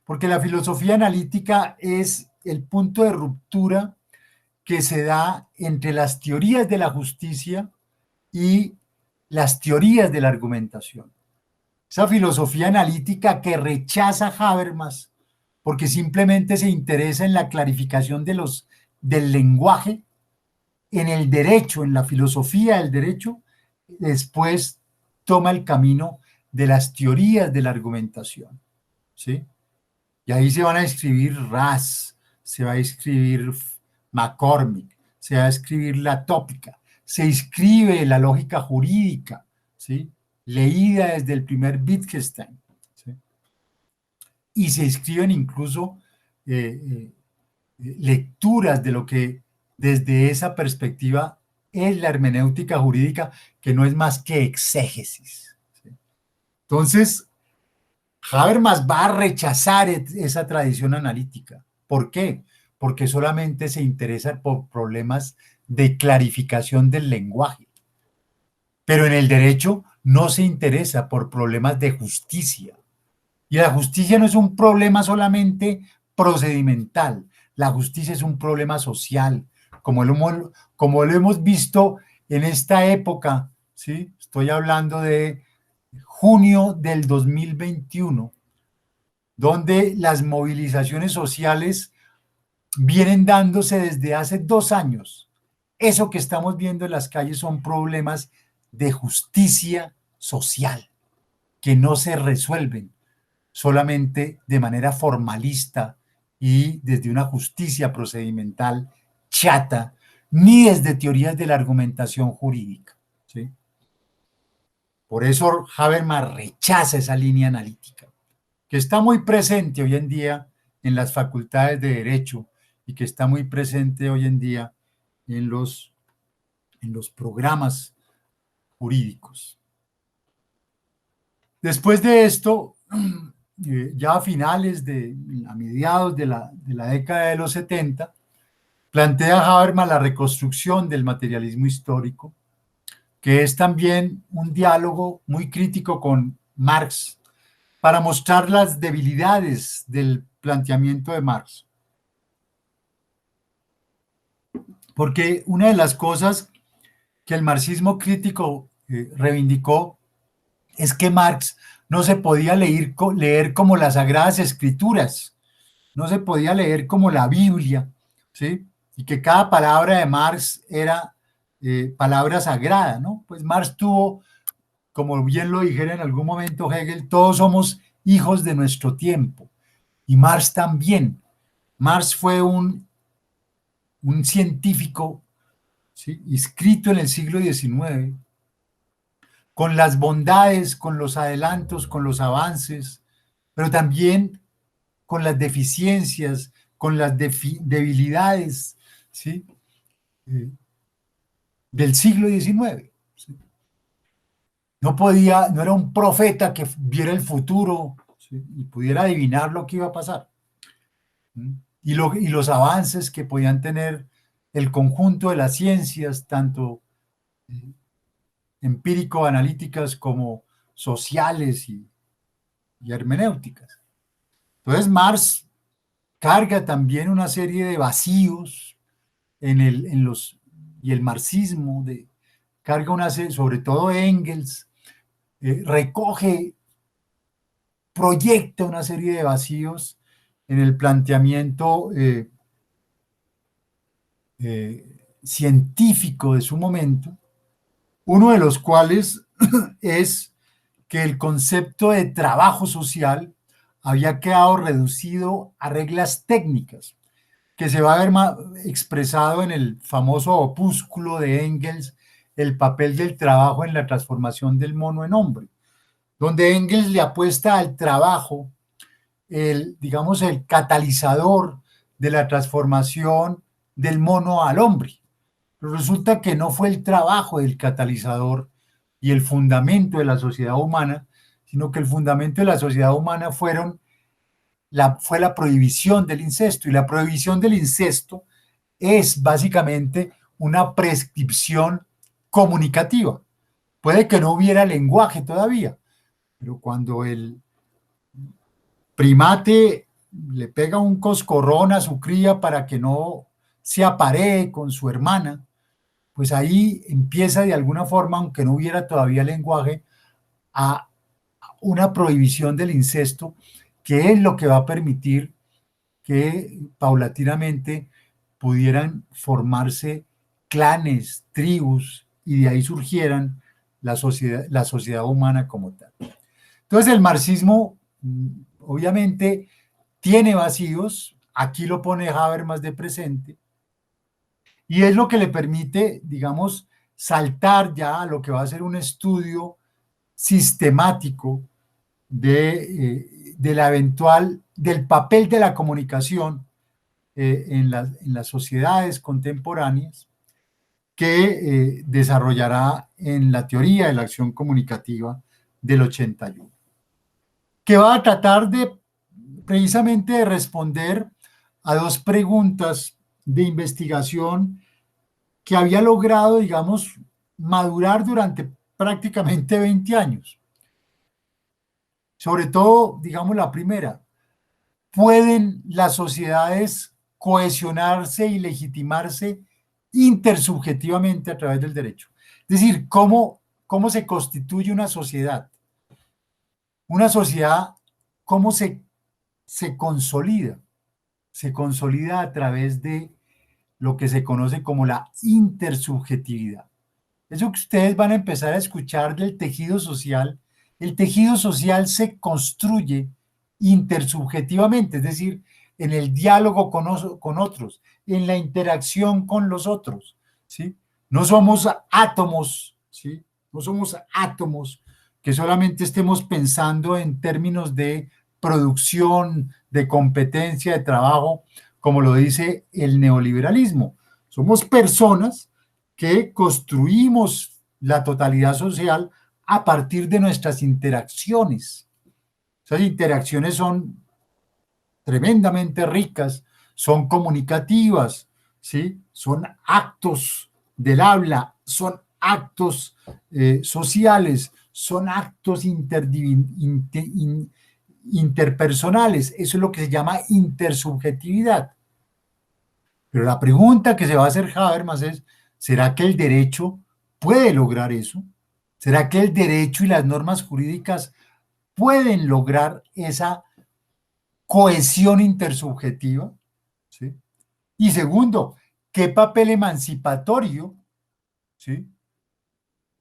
porque la filosofía analítica es el punto de ruptura que se da entre las teorías de la justicia y las teorías de la argumentación. Esa filosofía analítica que rechaza Habermas porque simplemente se interesa en la clarificación del lenguaje, en el derecho, en la filosofía del derecho, después toma el camino de las teorías de la argumentación, ¿sí? Y ahí se van a escribir Ras, se va a escribir McCormick, se va a escribir la tópica, se escribe la lógica jurídica, ¿sí? Leída desde el primer Wittgenstein, ¿sí? Y se escriben incluso lecturas de lo que desde esa perspectiva es la hermenéutica jurídica, que no es más que exégesis, ¿sí? Entonces, Habermas va a rechazar esa tradición analítica. ¿Por qué? Porque solamente se interesa por problemas de clarificación del lenguaje. Pero en el derecho no se interesa por problemas de justicia. Y la justicia no es un problema solamente procedimental. La justicia es un problema social, como lo hemos visto en esta época, ¿sí? Estoy hablando de junio del 2021, donde las movilizaciones sociales vienen dándose desde hace 2 años. Eso que estamos viendo en las calles son problemas de justicia social que no se resuelven solamente de manera formalista y desde una justicia procedimental chata, ni desde teorías de la argumentación jurídica, ¿sí? Por eso Habermas rechaza esa línea analítica, que está muy presente hoy en día en las facultades de Derecho y que está muy presente hoy en día en los programas jurídicos. Después de esto, ya a mediados de la década de los 70, plantea Habermas la reconstrucción del materialismo histórico, que es también un diálogo muy crítico con Marx para mostrar las debilidades del planteamiento de Marx. Porque una de las cosas que el marxismo crítico reivindicó es que Marx no se podía leer como las Sagradas Escrituras, no se podía leer como la Biblia, ¿sí? Y que cada palabra de Marx era palabra sagrada, ¿no? Pues Marx tuvo, como bien lo dijera en algún momento Hegel, todos somos hijos de nuestro tiempo. Y Marx también. Marx fue un científico, ¿sí?, inscrito en el siglo XIX, con las bondades, con los adelantos, con los avances, pero también con las deficiencias, con las debilidades, ¿sí?, eh, del siglo XIX. ¿Sí? No podía, no era un profeta que viera el futuro, ¿sí?, y pudiera adivinar lo que iba a pasar. ¿Sí? Y los avances que podían tener el conjunto de las ciencias, tanto empírico-analíticas como sociales y hermenéuticas. Entonces Marx carga también una serie de vacíos y el marxismo carga una serie, sobre todo Engels, recoge, proyecta una serie de vacíos en el planteamiento científico de su momento, uno de los cuales es que el concepto de trabajo social había quedado reducido a reglas técnicas, que se va a ver expresado en el famoso opúsculo de Engels, El papel del trabajo en la transformación del mono en hombre, donde Engels le apuesta al trabajo, digamos, el catalizador de la transformación del mono al hombre. Pero resulta que no fue el trabajo el catalizador y el fundamento de la sociedad humana, sino que el fundamento de la sociedad humana fue la prohibición del incesto. Y la prohibición del incesto es básicamente una prescripción comunicativa. Puede que no hubiera lenguaje todavía, pero cuando el primate le pega un coscorrón a su cría para que no se aparee con su hermana, pues ahí empieza de alguna forma, aunque no hubiera todavía lenguaje, a una prohibición del incesto, que es lo que va a permitir que paulatinamente pudieran formarse clanes, tribus, y de ahí surgieran la sociedad humana como tal. Entonces el marxismo, obviamente, tiene vacíos, aquí lo pone Habermas de presente, y es lo que le permite, digamos, saltar ya a lo que va a ser un estudio sistemático del papel de la comunicación en las sociedades contemporáneas, que desarrollará en la teoría de la acción comunicativa del 81, que va a tratar precisamente de responder a dos preguntas de investigación que había logrado, digamos, madurar durante prácticamente 20 años. Sobre todo, digamos, la primera: ¿pueden las sociedades cohesionarse y legitimarse intersubjetivamente a través del derecho? Es decir, ¿cómo se constituye una sociedad? Una sociedad, ¿cómo se consolida? Se consolida a través de lo que se conoce como la intersubjetividad. Eso que ustedes van a empezar a escuchar del tejido social, el tejido social se construye intersubjetivamente, es decir, en el diálogo con otros, en la interacción con los otros, ¿sí? No somos átomos, ¿sí? No somos átomos que solamente estemos pensando en términos de producción, de competencia, de trabajo, como lo dice el neoliberalismo. Somos personas que construimos la totalidad social a partir de nuestras interacciones. Esas interacciones son tremendamente ricas, son comunicativas, ¿sí? Son actos del habla, son actos sociales, son actos interpersonales. Eso es lo que se llama intersubjetividad. Pero la pregunta que se va a hacer Habermas es: ¿será que el derecho puede lograr eso? ¿Será que el derecho y las normas jurídicas pueden lograr esa cohesión intersubjetiva, ¿sí? Y segundo, ¿qué papel emancipatorio, ¿sí?,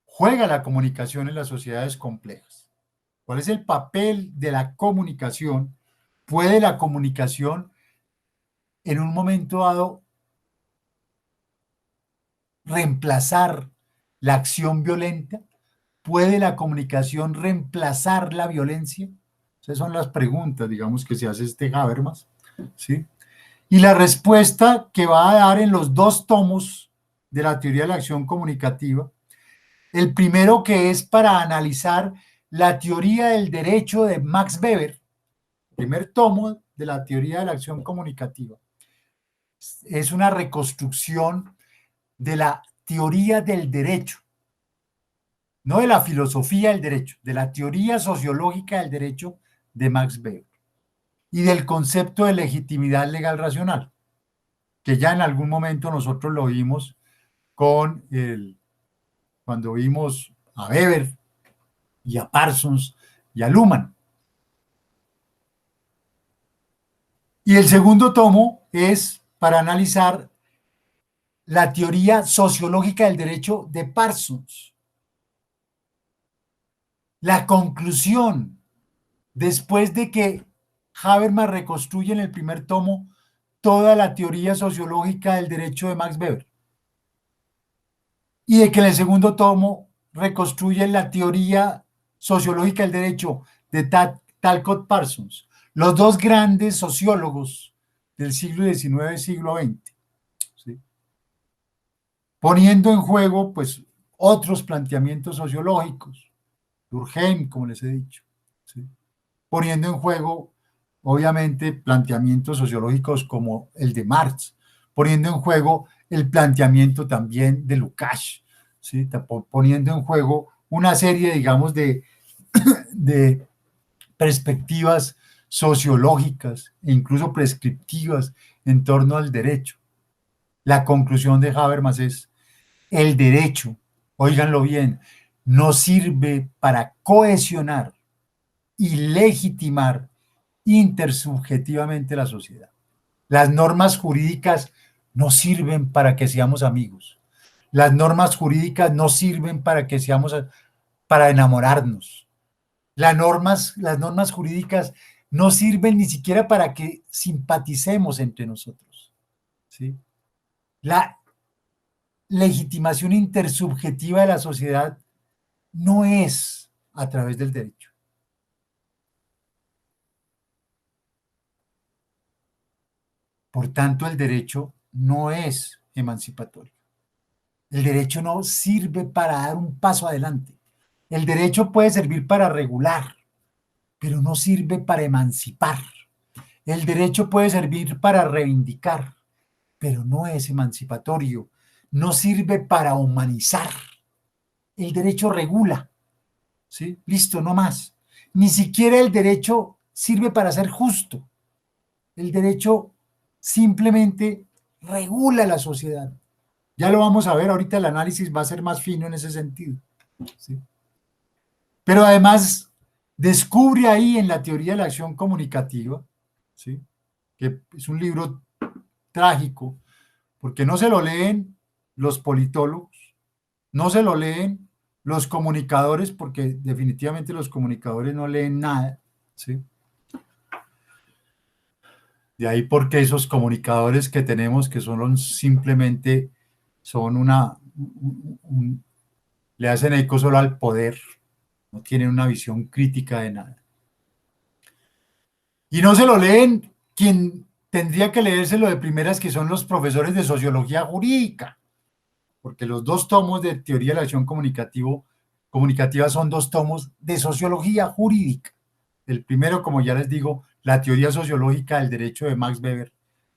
juega la comunicación en las sociedades complejas? ¿Cuál es el papel de la comunicación? ¿Puede la comunicación en un momento dado reemplazar la acción violenta? ¿Puede la comunicación reemplazar la violencia? Esas son las preguntas, digamos, que se hace Habermas, ¿sí? Y la respuesta que va a dar en los dos tomos de la teoría de la acción comunicativa, el primero, que es para analizar la teoría del derecho de Max Weber, primer tomo de la teoría de la acción comunicativa, es una reconstrucción de la teoría del derecho, no de la filosofía del derecho, de la teoría sociológica del derecho de Max Weber y del concepto de legitimidad legal racional, que ya en algún momento nosotros lo vimos cuando vimos a Weber y a Parsons y a Luhmann. Y el segundo tomo es para analizar la teoría sociológica del derecho de Parsons. La conclusión, después de que Habermas reconstruye en el primer tomo toda la teoría sociológica del derecho de Max Weber, y de que en el segundo tomo reconstruye la teoría sociológica del derecho de Talcott Parsons, los dos grandes sociólogos del siglo XIX y siglo XX, ¿sí?, poniendo en juego pues otros planteamientos sociológicos, Durkheim, como les he dicho, ¿sí?, poniendo en juego obviamente planteamientos sociológicos como el de Marx, poniendo en juego el planteamiento también de Lukács, ¿sí?, poniendo en juego una serie, digamos, de perspectivas sociológicas e incluso prescriptivas en torno al derecho. La conclusión de Habermas es: el derecho, óiganlo bien, no sirve para cohesionar y legitimar intersubjetivamente la sociedad. Las normas jurídicas no sirven para que seamos amigos. Las normas jurídicas no sirven para enamorarnos. Las normas jurídicas no sirven ni siquiera para que simpaticemos entre nosotros, ¿sí? La legitimación intersubjetiva de la sociedad no es a través del derecho. Por tanto, el derecho no es emancipatorio. El derecho no sirve para dar un paso adelante. El derecho puede servir para regular, pero no sirve para emancipar. El derecho puede servir para reivindicar, pero no es emancipatorio. No sirve para humanizar. El derecho regula, ¿sí? Listo, no más. Ni siquiera el derecho sirve para ser justo. El derecho simplemente regula la sociedad. Ya lo vamos a ver, ahorita el análisis va a ser más fino en ese sentido, ¿sí? Pero además descubre ahí en la teoría de la acción comunicativa, ¿sí?, que es un libro trágico, porque no se lo leen los politólogos, no se lo leen los comunicadores, porque definitivamente los comunicadores no leen nada, ¿sí? De ahí porque esos comunicadores que tenemos, que son simplemente, son le hacen eco solo al poder, no tienen una visión crítica de nada. Y no se lo leen quien tendría que leérselo de primeras, que son los profesores de sociología jurídica, porque los dos tomos de teoría de la acción comunicativa son dos tomos de sociología jurídica. El primero, como ya les digo, la teoría sociológica del derecho de Max Weber,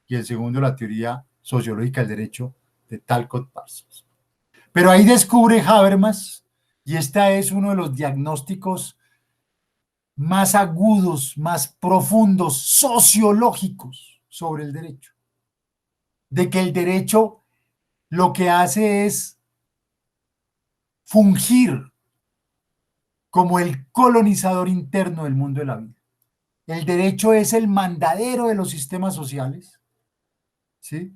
y el segundo, la teoría sociológica del derecho de Talcott Parsons. Pero ahí descubre Habermas, y este es uno de los diagnósticos más agudos, más profundos, sociológicos sobre el derecho, de que el derecho lo que hace es fungir como el colonizador interno del mundo de la vida. El derecho es el mandadero de los sistemas sociales, ¿sí?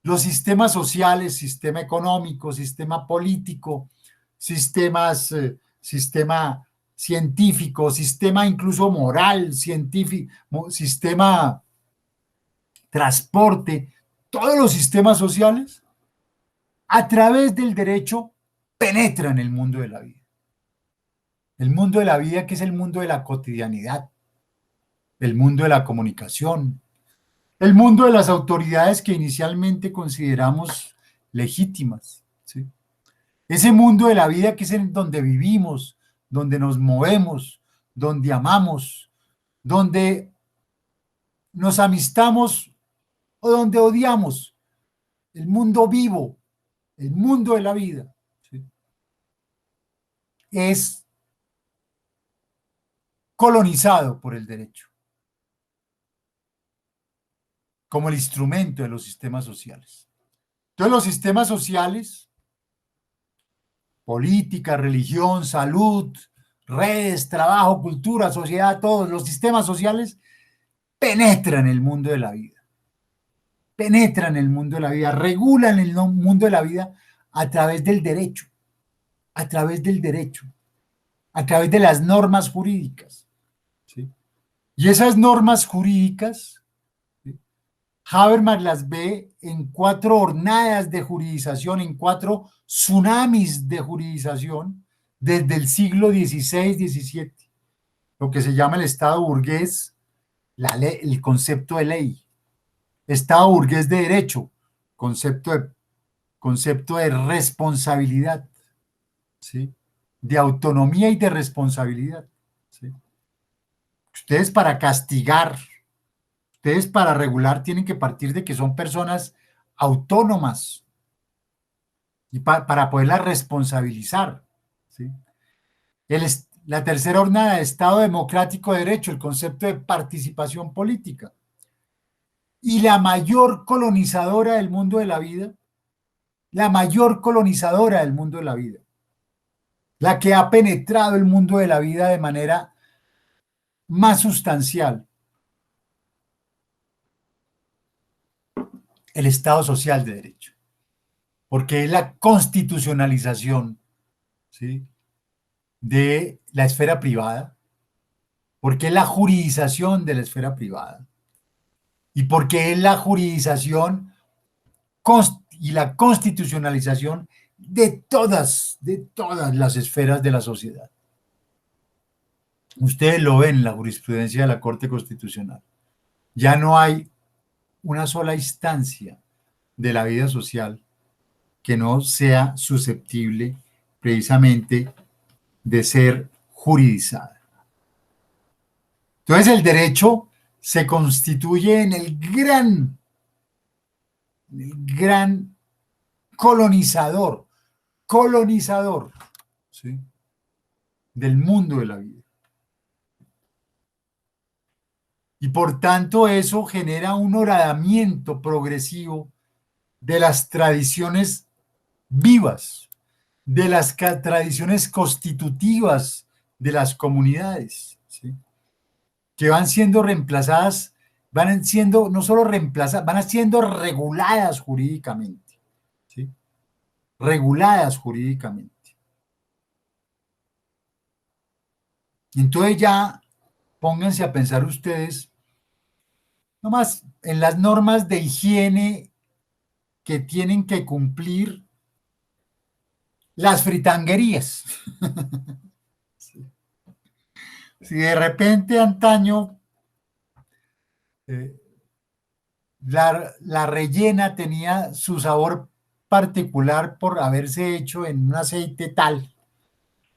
Los sistemas sociales, sistema económico, sistema político, sistema científico, sistema incluso moral, científico, sistema transporte, todos los sistemas sociales, a través del derecho, penetran el mundo de la vida. El mundo de la vida, que es el mundo de la cotidianidad, el mundo de la comunicación, el mundo de las autoridades que inicialmente consideramos legítimas, ¿sí? Ese mundo de la vida que es en donde vivimos, donde nos movemos, donde amamos, donde nos amistamos o donde odiamos, el mundo vivo, el mundo de la vida, ¿sí? Es colonizado por el derecho, como el instrumento de los sistemas sociales. Entonces los sistemas sociales, política, religión, salud, redes, trabajo, cultura, sociedad, todos los sistemas sociales penetran el mundo de la vida, penetran el mundo de la vida, regulan el mundo de la vida a través del derecho, a través del derecho, a través de las normas jurídicas, ¿sí? Y esas normas jurídicas, ¿sí?, Habermas las ve en 4 hornadas de juridización, en 4 tsunamis de juridización desde el siglo XVI-XVII, lo que se llama el Estado burgués, la ley, el concepto de ley, Estado burgués de derecho, concepto de, concepto de responsabilidad, ¿sí?, de autonomía y de responsabilidad, ¿sí? Ustedes para castigar, ustedes para regular tienen que partir de que son personas autónomas y para poderlas responsabilizar, ¿sí? La tercera hornada de Estado democrático de derecho, el concepto de participación política. Y la mayor colonizadora del mundo de la vida, la mayor colonizadora del mundo de la vida, la que ha penetrado el mundo de la vida de manera más sustancial, el Estado social de derecho, porque es la constitucionalización, ¿sí?, de la esfera privada, porque es la juridización de la esfera privada y porque es la juridización y la constitucionalización de todas las esferas de la sociedad. Ustedes lo ven en la jurisprudencia de la Corte Constitucional. Ya no hay una sola instancia de la vida social que no sea susceptible precisamente de ser juridizada. Entonces el derecho se constituye en el gran colonizador, ¿sí?, del mundo de la vida. Y por tanto eso genera un horadamiento progresivo de las tradiciones vivas, de las tradiciones constitutivas de las comunidades, ¿sí?, que van siendo reemplazadas, van siendo no solo reemplazadas, van siendo reguladas jurídicamente, ¿sí?, reguladas jurídicamente. Entonces ya pónganse a pensar ustedes, nomás en las normas de higiene que tienen que cumplir las fritanguerías. Si de repente antaño la rellena tenía su sabor particular por haberse hecho en un aceite tal,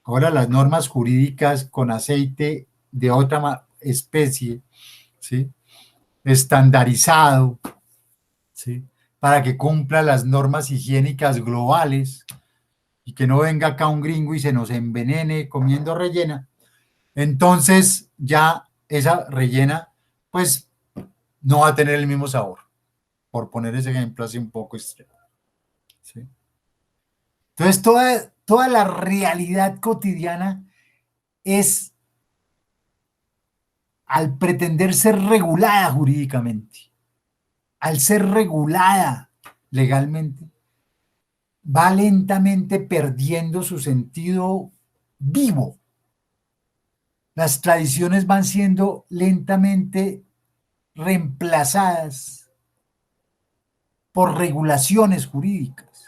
ahora las normas jurídicas con aceite de otra especie, ¿sí?, estandarizado, ¿sí?, para que cumpla las normas higiénicas globales y que no venga acá un gringo y se nos envenene comiendo rellena. Entonces ya esa rellena pues no va a tener el mismo sabor, por poner ese ejemplo así un poco extremo, ¿sí? Entonces toda la realidad cotidiana es al pretender ser regulada jurídicamente, al ser regulada legalmente, va lentamente perdiendo su sentido vivo. Las tradiciones van siendo lentamente reemplazadas por regulaciones jurídicas.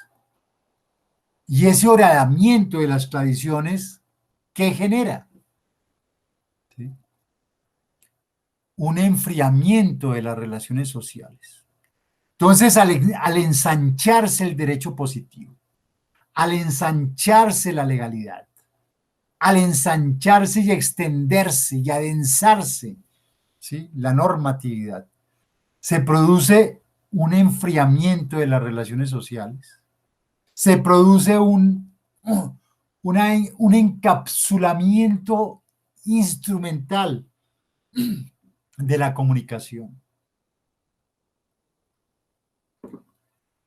Y ese horadamiento de las tradiciones, ¿qué genera? ¿Sí? Un enfriamiento de las relaciones sociales. Entonces, al ensancharse el derecho positivo, al ensancharse la legalidad, al ensancharse y extenderse y adensarse, ¿sí?, la normatividad, se produce un enfriamiento de las relaciones sociales, se produce un encapsulamiento instrumental de la comunicación.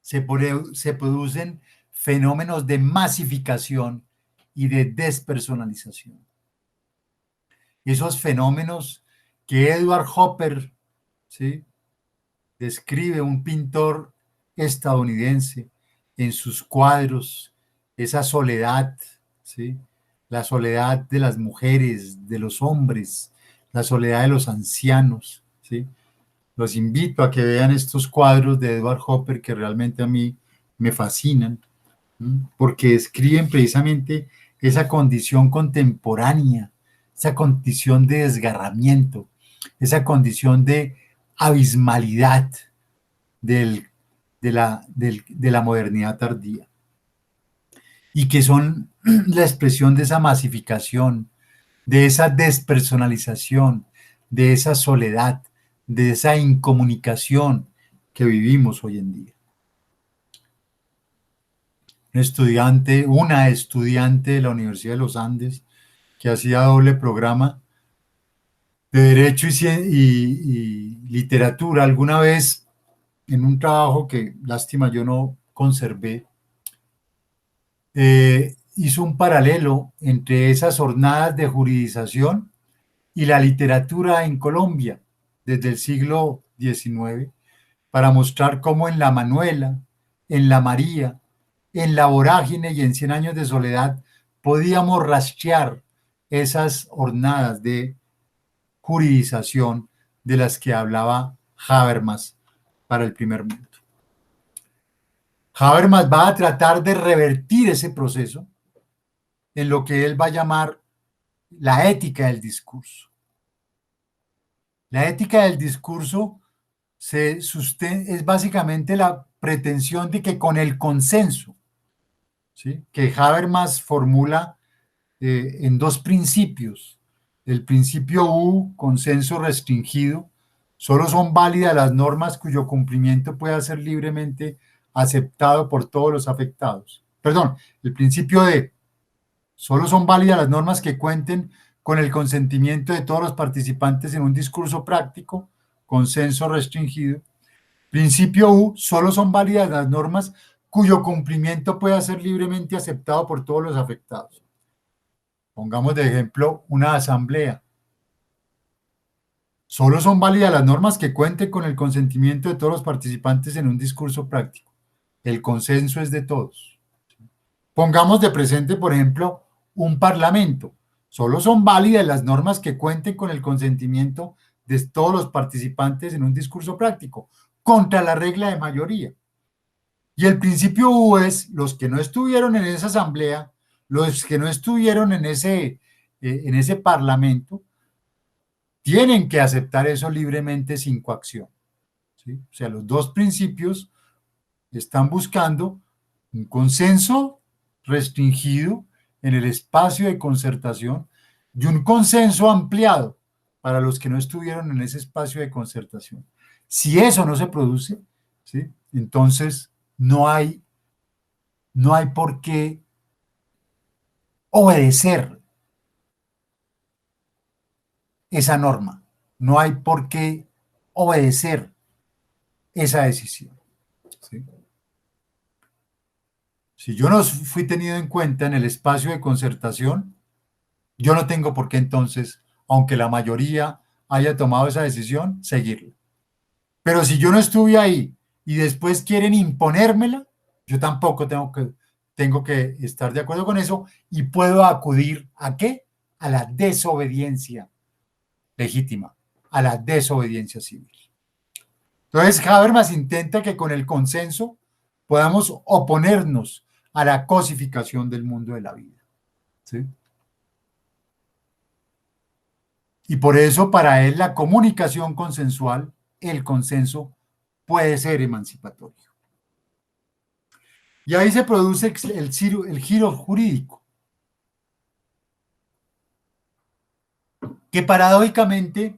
Se producen fenómenos de masificación y de despersonalización. Esos fenómenos que Edward Hopper, ¿sí?, describe, un pintor estadounidense, en sus cuadros, esa soledad, ¿sí?, la soledad de las mujeres, de los hombres, la soledad de los ancianos, ¿sí? Los invito a que vean estos cuadros de Edward Hopper que realmente a mí me fascinan, ¿sí?, porque describen precisamente esa condición contemporánea, esa condición de desgarramiento, esa condición de abismalidad de la modernidad tardía, y que son la expresión de esa masificación, de esa despersonalización, de esa soledad, de esa incomunicación que vivimos hoy en día. Una estudiante de la Universidad de los Andes, que hacía doble programa de Derecho y Literatura, alguna vez en un trabajo que, lástima, yo no conservé, hizo un paralelo entre esas jornadas de juridización y la literatura en Colombia desde el siglo XIX, para mostrar cómo en La Manuela, en La María, en La Vorágine y en Cien Años de Soledad podíamos rastrear esas jornadas de juridización de las que hablaba Habermas para el primer mundo. Habermas va a tratar de revertir ese proceso en lo que él va a llamar la ética del discurso. La ética del discurso es básicamente la pretensión de que con el consenso, ¿sí?, que Habermas formula en dos principios. El principio U, consenso restringido, solo son válidas las normas cuyo cumplimiento pueda ser libremente aceptado por todos los afectados. Perdón, el principio D, solo son válidas las normas que cuenten con el consentimiento de todos los participantes en un discurso práctico, consenso restringido. Principio U, solo son válidas las normas cuyo cumplimiento pueda ser libremente aceptado por todos los afectados. Pongamos de ejemplo una asamblea. Solo son válidas las normas que cuenten con el consentimiento de todos los participantes en un discurso práctico. El consenso es de todos. Pongamos de presente, por ejemplo, un parlamento. Solo son válidas las normas que cuenten con el consentimiento de todos los participantes en un discurso práctico, contra la regla de mayoría. Y el principio U es: los que no estuvieron en esa asamblea, los que no estuvieron en ese parlamento, tienen que aceptar eso libremente sin coacción, ¿sí? O sea, los dos principios están buscando un consenso restringido en el espacio de concertación y un consenso ampliado para los que no estuvieron en ese espacio de concertación. Si eso no se produce, ¿sí?, entonces no hay por qué obedecer esa norma, no hay por qué obedecer esa decisión, ¿sí? Si yo no fui tenido en cuenta en el espacio de concertación, yo no tengo por qué entonces, aunque la mayoría haya tomado esa decisión, seguirla. Pero si yo no estuve ahí y después quieren imponérmela, yo tampoco tengo que estar de acuerdo con eso y puedo acudir ¿a qué? A la desobediencia legítima, a la desobediencia civil. Entonces, Habermas intenta que con el consenso podamos oponernos a la cosificación del mundo de la vida. ¿Sí? Y por eso para él la comunicación consensual, el consenso, puede ser emancipatorio. Y ahí se produce el giro jurídico, que paradójicamente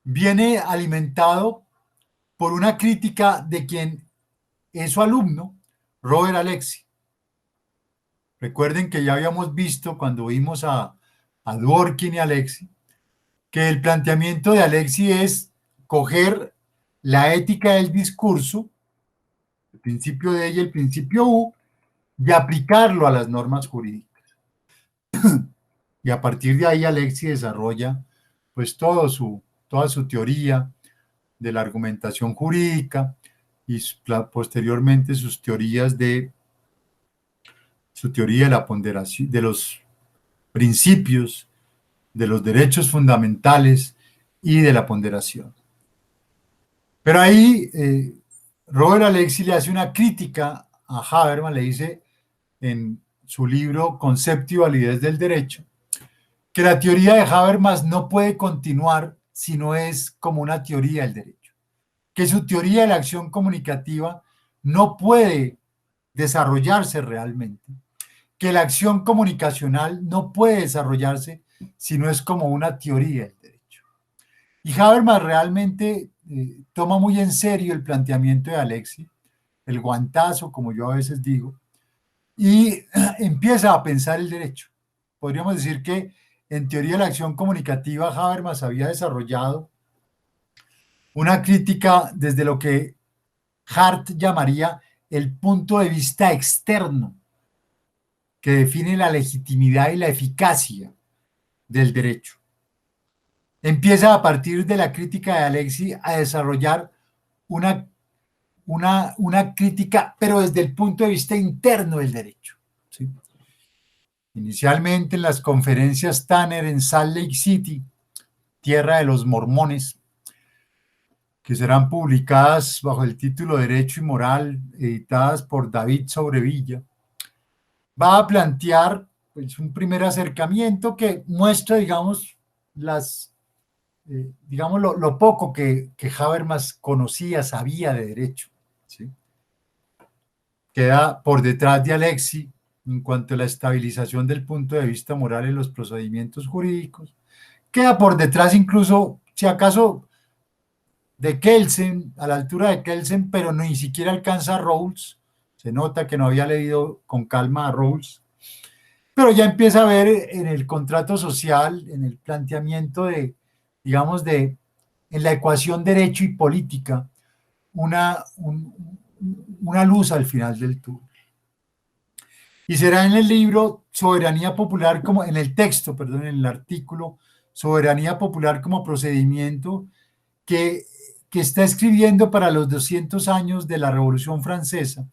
viene alimentado por una crítica de quien es su alumno, Robert Alexy. Recuerden que ya habíamos visto cuando vimos a Dworkin y Alexy, que el planteamiento de Alexy es coger la ética del discurso, el principio D y el principio U, y aplicarlo a las normas jurídicas. Y a partir de ahí Alexy desarrolla pues toda su teoría de la argumentación jurídica y posteriormente su teoría de la ponderación, de los principios, de los derechos fundamentales y de la ponderación. Pero ahí Robert Alexy le hace una crítica a Habermas, le dice en su libro Concepto y validez del derecho, que la teoría de Habermas no puede continuar si no es como una teoría del derecho, que su teoría de la acción comunicativa no puede desarrollarse realmente, que la acción comunicacional no puede desarrollarse si no es como una teoría del derecho. Y Habermas realmente toma muy en serio el planteamiento de Alexy, el guantazo, como yo a veces digo, y empieza a pensar el derecho. Podríamos decir que en teoría de la acción comunicativa Habermas había desarrollado una crítica desde lo que Hart llamaría el punto de vista externo, que define la legitimidad y la eficacia del derecho. Empieza a partir de la crítica de Alexy a desarrollar una crítica, pero desde el punto de vista interno del derecho. ¿Sí? Inicialmente en las conferencias Tanner en Salt Lake City, tierra de los mormones, que serán publicadas bajo el título Derecho y Moral, editadas por David Sobrevilla, va a plantear pues, un primer acercamiento que muestra, digamos, lo poco que Habermas conocía, sabía de derecho. ¿Sí? Queda por detrás de Alexy en cuanto a la estabilización del punto de vista moral en los procedimientos jurídicos. Queda por detrás incluso, si acaso, de Kelsen, a la altura de Kelsen, pero ni siquiera alcanza a Rawls. Se nota que no había leído con calma a Rawls. Pero ya empieza a ver en el contrato social, en el planteamiento de, digamos, en la ecuación derecho y política, una luz al final del túnel. Y será en el libro Soberanía Popular, como en el texto, perdón, en el artículo Soberanía Popular como procedimiento, que está escribiendo para los 200 años de la Revolución Francesa,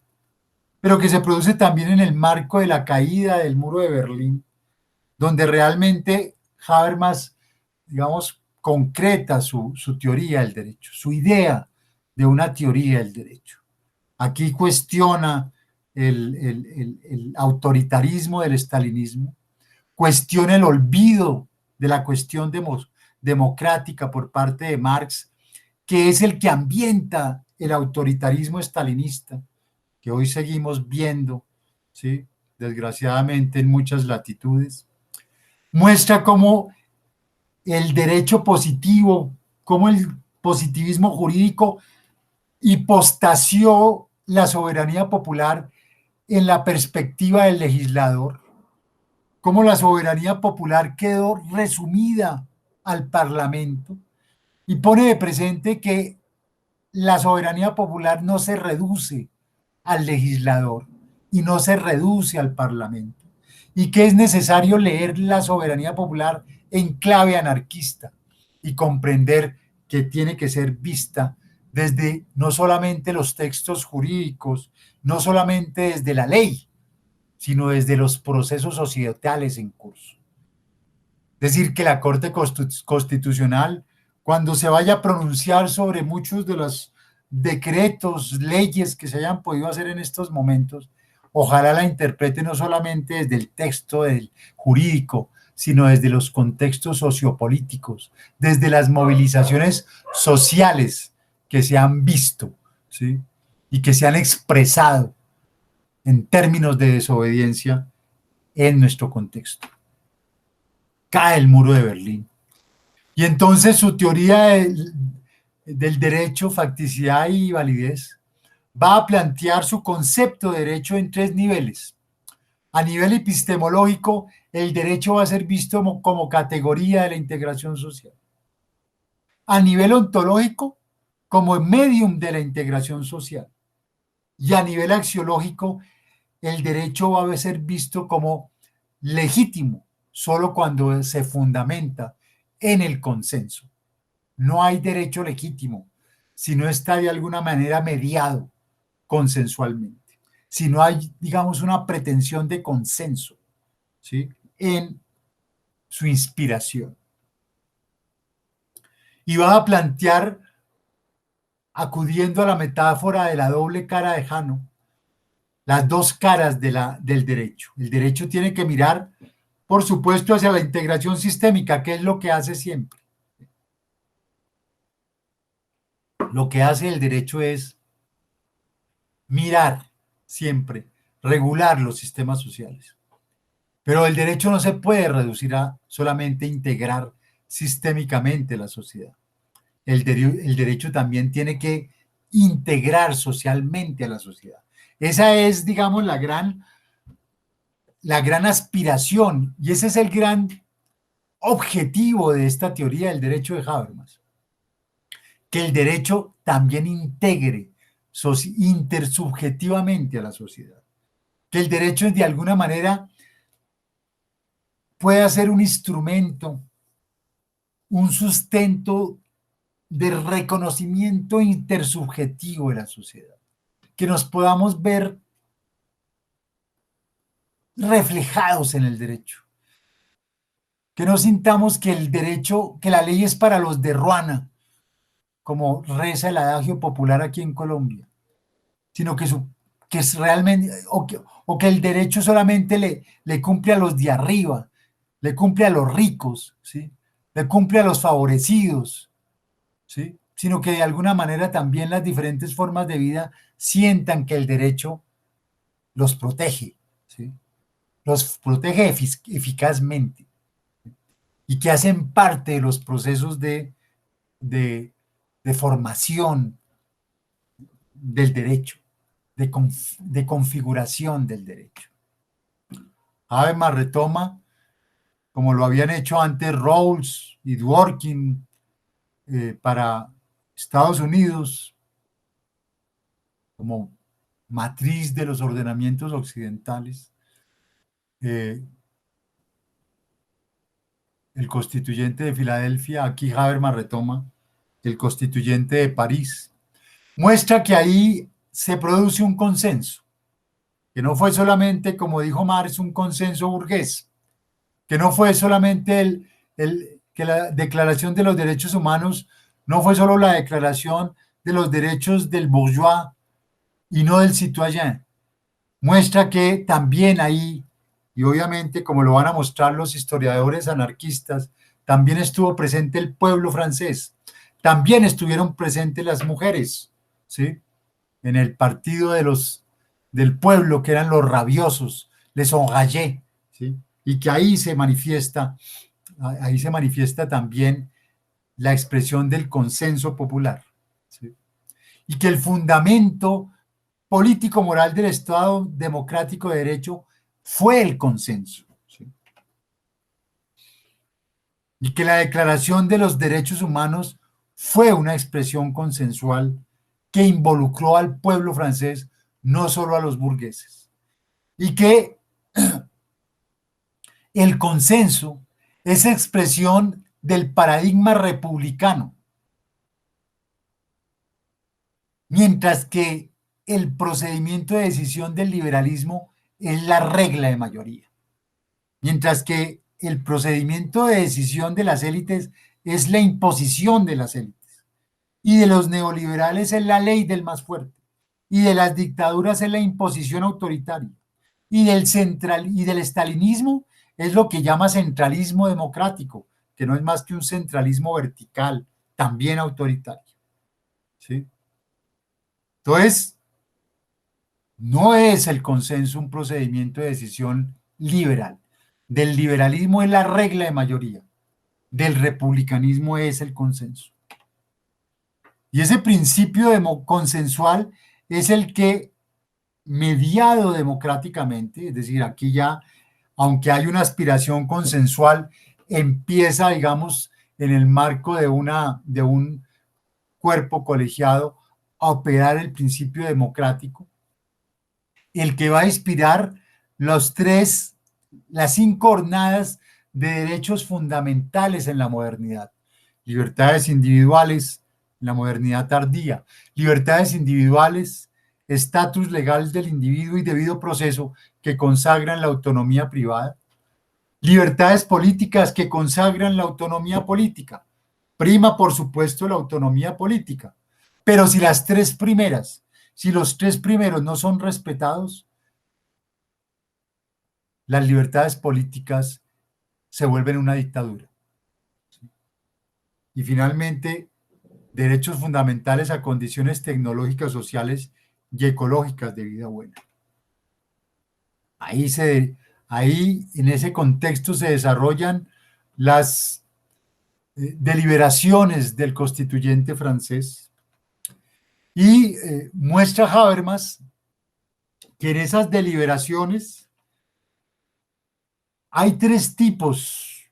pero que se produce también en el marco de la caída del muro de Berlín, donde realmente Habermas, digamos, concreta su teoría del derecho, su idea de una teoría del derecho. Aquí cuestiona el autoritarismo del estalinismo, cuestiona el olvido de la cuestión democrática por parte de Marx, que es el que ambienta el autoritarismo estalinista, que hoy seguimos viendo, ¿sí? Desgraciadamente en muchas latitudes. Muestra cómo el derecho positivo, cómo el positivismo jurídico hipostació la soberanía popular en la perspectiva del legislador, cómo la soberanía popular quedó resumida al Parlamento y pone de presente que la soberanía popular no se reduce al legislador y no se reduce al Parlamento, y que es necesario leer la soberanía popular en clave anarquista y comprender que tiene que ser vista desde no solamente los textos jurídicos, no solamente desde la ley, sino desde los procesos societales en curso. Es decir, que la Corte Constitucional, cuando se vaya a pronunciar sobre muchos de los decretos, leyes que se hayan podido hacer en estos momentos, ojalá la interprete no solamente desde el texto del jurídico, sino desde los contextos sociopolíticos, desde las movilizaciones sociales que se han visto, ¿sí? Y que se han expresado en términos de desobediencia en nuestro contexto. Cae el muro de Berlín. Y entonces su teoría del derecho, facticidad y validez va a plantear su concepto de derecho en 3 niveles. A nivel epistemológico, el derecho va a ser visto como categoría de la integración social. A nivel ontológico, como medium de la integración social. Y a nivel axiológico, el derecho va a ser visto como legítimo solo cuando se fundamenta en el consenso. No hay derecho legítimo si no está de alguna manera mediado consensualmente, si no hay, digamos, una pretensión de consenso, ¿sí?, en su inspiración. Y va a plantear, acudiendo a la metáfora de la doble cara de Jano, las 2 caras del derecho. El derecho tiene que mirar, por supuesto, hacia la integración sistémica, que es lo que hace siempre. Lo que hace el derecho es mirar siempre, regular los sistemas sociales. Pero el derecho no se puede reducir a solamente integrar sistémicamente la sociedad. El derecho también tiene que integrar socialmente a la sociedad. Esa es, digamos, la gran aspiración, y ese es el gran objetivo de esta teoría del derecho de Habermas. Que el derecho también integre intersubjetivamente a la sociedad. Que el derecho de alguna manera pueda ser un instrumento, un sustento de reconocimiento intersubjetivo de la sociedad. Que nos podamos ver reflejados en el derecho. Que no sintamos que el derecho, que la ley es para los de Ruana, como reza el adagio popular aquí en Colombia, sino que es realmente, o que el derecho solamente le cumple a los de arriba, le cumple a los ricos, ¿sí?, le cumple a los favorecidos, ¿sí?, sino que de alguna manera también las diferentes formas de vida sientan que el derecho los protege, ¿sí?, los protege eficazmente, y que hacen parte de los procesos de formación del derecho, de configuración del derecho. Habermas retoma, como lo habían hecho antes Rawls y Dworkin para Estados Unidos, como matriz de los ordenamientos occidentales, el Constituyente de Filadelfia. Aquí Habermas retoma el Constituyente de París. Muestra que ahí se produce un consenso, que no fue solamente, como dijo Marx, un consenso burgués, que no fue solamente que la Declaración de los Derechos Humanos no fue solo la declaración de los derechos del bourgeois y no del citoyen. Muestra que también ahí, y obviamente como lo van a mostrar los historiadores anarquistas, también estuvo presente el pueblo francés, también estuvieron presentes las mujeres, ¿sí?, en el partido del pueblo, que eran los rabiosos, les enragés, ¿sí?, y que ahí se manifiesta también la expresión del consenso popular, ¿sí?, y que el fundamento político-moral del Estado democrático de derecho fue el consenso, ¿sí?, y que la Declaración de los Derechos Humanos fue una expresión consensual que involucró al pueblo francés, no solo a los burgueses, y que el consenso es expresión del paradigma republicano, mientras que el procedimiento de decisión del liberalismo es la regla de mayoría, mientras que el procedimiento de decisión de las élites es la imposición de las élites, y de los neoliberales es la ley del más fuerte, y de las dictaduras es la imposición autoritaria, y del estalinismo es lo que llama centralismo democrático, que no es más que un centralismo vertical, también autoritario. ¿Sí? Entonces, no es el consenso un procedimiento de decisión liberal. Del liberalismo es la regla de mayoría, del republicanismo es el consenso. Y ese principio consensual es el que, mediado democráticamente, es decir, aquí ya, aunque hay una aspiración consensual, empieza, digamos, en el marco de un cuerpo colegiado a operar el principio democrático, el que va a inspirar las 5 jornadas de derechos fundamentales en la modernidad. Libertades individuales, la modernidad tardía, libertades individuales, estatus legal del individuo y debido proceso que consagran la autonomía privada, libertades políticas que consagran la autonomía política. Prima, por supuesto, la autonomía política. Pero si los 3 primeros no son respetados, las libertades políticas se vuelven una dictadura. Y finalmente, derechos fundamentales a condiciones tecnológicas, sociales y ecológicas de vida buena. Ahí en ese contexto se desarrollan las deliberaciones del constituyente francés y muestra Habermas que en esas deliberaciones hay 3 tipos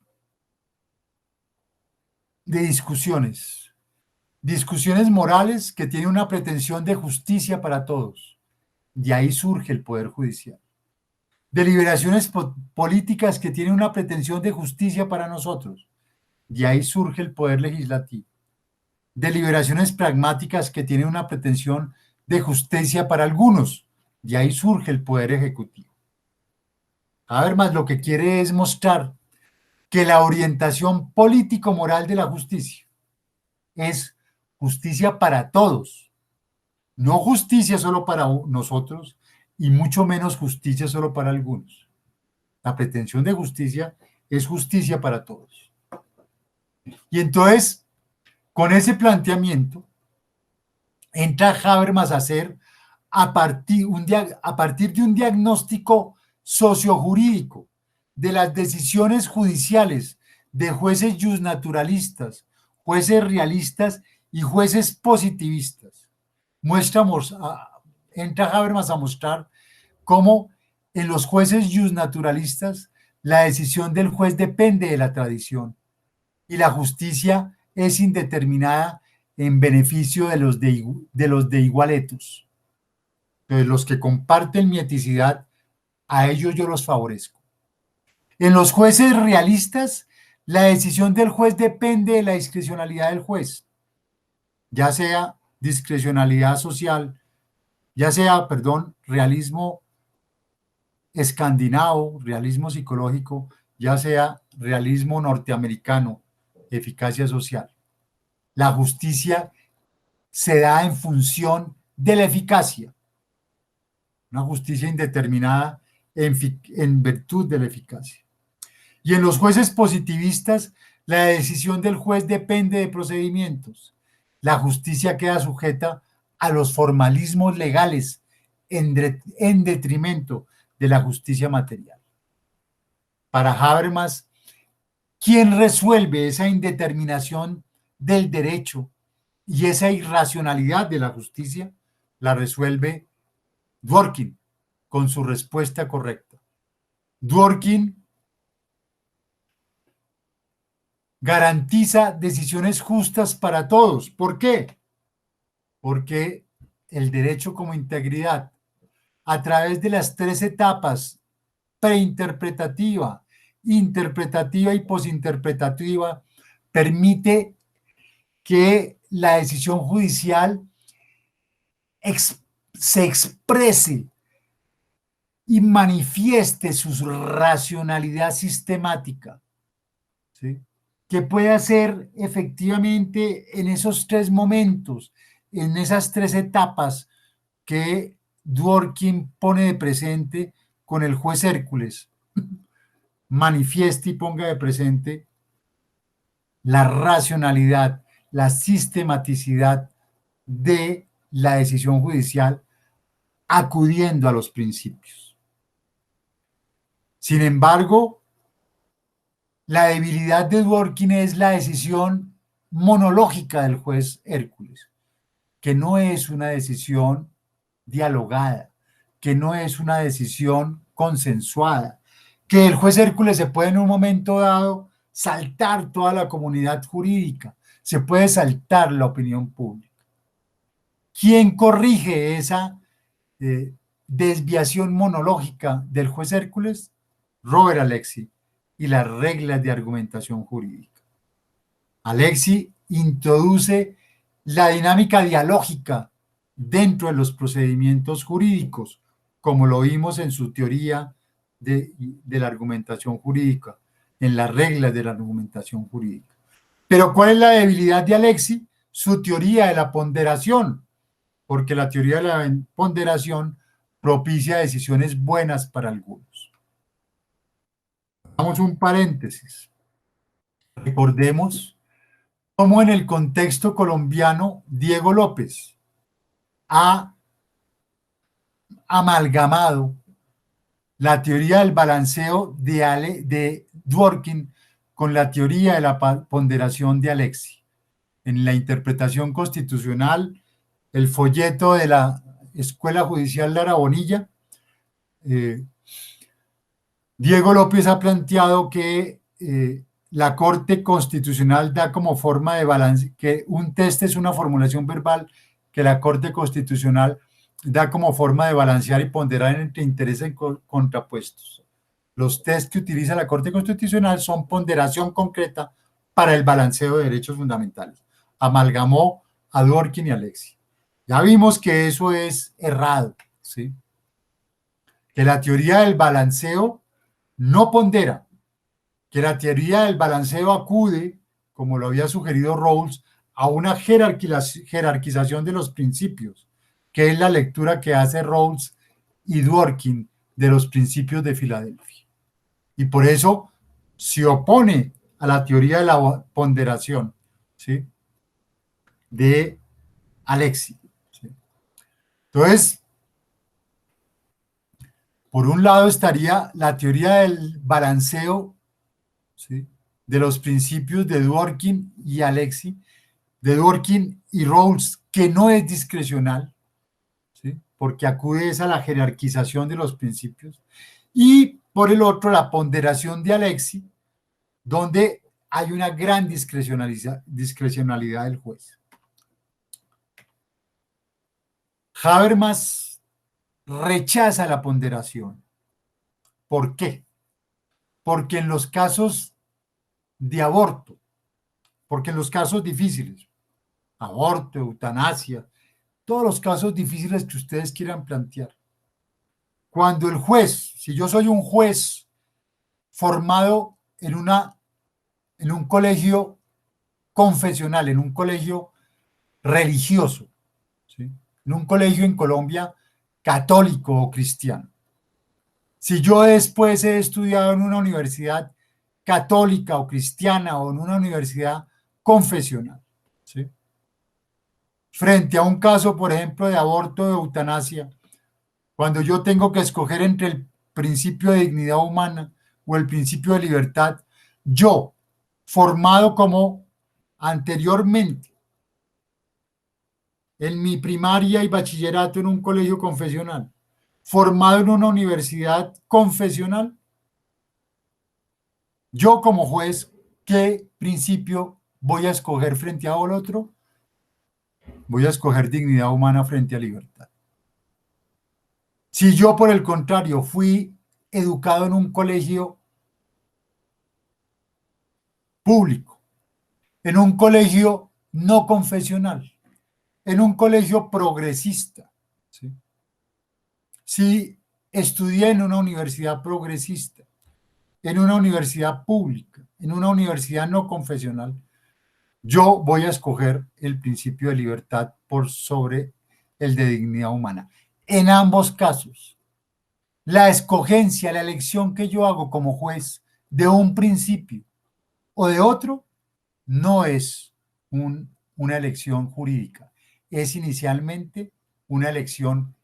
de discusiones. Discusiones morales que tienen una pretensión de justicia para todos. De ahí surge el Poder Judicial. Deliberaciones políticas que tienen una pretensión de justicia para nosotros. De ahí surge el Poder Legislativo. Deliberaciones pragmáticas que tienen una pretensión de justicia para algunos. De ahí surge el Poder Ejecutivo. Habermas lo que quiere es mostrar que la orientación político-moral de la justicia es justicia para todos, no justicia solo para nosotros y mucho menos justicia solo para algunos. La pretensión de justicia es justicia para todos. Y entonces, con ese planteamiento, entra Habermas a hacer a partir de un diagnóstico sociojurídico de las decisiones judiciales de jueces justnaturalistas, jueces realistas y jueces positivistas. Entra Habermas a mostrar cómo en los jueces justnaturalistas la decisión del juez depende de la tradición y la justicia es indeterminada en beneficio de los de igual etos. Entonces, los que comparten mi eticidad, a ellos yo los favorezco. En los jueces realistas, la decisión del juez depende de la discrecionalidad del juez, ya sea discrecionalidad social, realismo escandinavo, realismo psicológico, ya sea realismo norteamericano, eficacia social. La justicia se da en función de la eficacia, una justicia indeterminada en virtud de la eficacia. Y en los jueces positivistas, la decisión del juez depende de procedimientos. La justicia queda sujeta a los formalismos legales en detrimento de la justicia material. Para Habermas, ¿quién resuelve esa indeterminación del derecho y esa irracionalidad de la justicia? La resuelve Dworkin con su respuesta correcta. Dworkin garantiza decisiones justas para todos. ¿Por qué? Porque el derecho como integridad, a través de las 3 etapas, preinterpretativa, interpretativa y posinterpretativa, permite que la decisión judicial se exprese y manifieste su racionalidad sistemática, ¿sí? Que pueda ser efectivamente en esos tres momentos, en esas tres etapas que Dworkin pone de presente con el juez Hércules, manifieste y ponga de presente la racionalidad, la sistematicidad de la decisión judicial acudiendo a los principios. Sin embargo, la debilidad de Dworkin es la decisión monológica del juez Hércules, que no es una decisión dialogada, que no es una decisión consensuada, que el juez Hércules se puede en un momento dado saltar toda la comunidad jurídica, se puede saltar la opinión pública. ¿Quién corrige esa desviación monológica del juez Hércules? Robert Alexi y las reglas de argumentación jurídica. Alexi introduce la dinámica dialógica dentro de los procedimientos jurídicos, como lo vimos en su teoría de la argumentación jurídica, en las reglas de la argumentación jurídica. Pero ¿cuál es la debilidad de Alexi? Su teoría de la ponderación, porque la teoría de la ponderación propicia decisiones buenas para algunos. Hagamos un paréntesis. Recordemos cómo en el contexto colombiano Diego López ha amalgamado la teoría del balanceo de Dworkin con la teoría de la ponderación de Alexi. En la interpretación constitucional, el folleto de la Escuela Judicial de Arabonilla, Diego López ha planteado que la Corte Constitucional da como forma de balance, que un test es una formulación verbal que la Corte Constitucional da como forma de balancear y ponderar entre intereses contrapuestos. Los test que utiliza la Corte Constitucional son ponderación concreta para el balanceo de derechos fundamentales. Amalgamó a Dworkin y Alexi. Ya vimos que eso es errado, ¿sí? Que la teoría del balanceo no pondera, que la teoría del balanceo acude, como lo había sugerido Rawls, a una jerarquización de los principios, que es la lectura que hace Rawls y Dworkin de los principios de Filadelfia. Y por eso se opone a la teoría de la ponderación, ¿sí?, de Alexi, ¿sí? Entonces, por un lado estaría la teoría del balanceo, ¿sí?, de los principios de Dworkin y Alexi, de Dworkin y Rawls, que no es discrecional, ¿sí?, porque acude a la jerarquización de los principios, y por el otro la ponderación de Alexi, donde hay una gran discrecionalidad del juez. Habermas rechaza la ponderación. ¿Por qué? Porque en los casos de aborto, porque en los casos difíciles, aborto, eutanasia, todos los casos difíciles que ustedes quieran plantear, cuando el juez, si yo soy un juez formado en un colegio confesional, en un colegio religioso, ¿sí?, en un colegio en Colombia católico o cristiano, si yo después he estudiado en una universidad católica o cristiana o en una universidad confesional, ¿sí?, frente a un caso, por ejemplo, de aborto o de eutanasia, cuando yo tengo que escoger entre el principio de dignidad humana o el principio de libertad, yo, formado como anteriormente en mi primaria y bachillerato en un colegio confesional, formado en una universidad confesional, yo como juez, ¿qué principio voy a escoger frente a otro? Voy a escoger dignidad humana frente a libertad. Si yo, por el contrario, fui educado en un colegio público en un colegio no confesional, en un colegio progresista, ¿sí? Si estudié en una universidad progresista, en una universidad pública, en una universidad no confesional, yo voy a escoger el principio de libertad por sobre el de dignidad humana. En ambos casos, la escogencia, la elección que yo hago como juez de un principio o de otro, no es una elección jurídica, es inicialmente una elección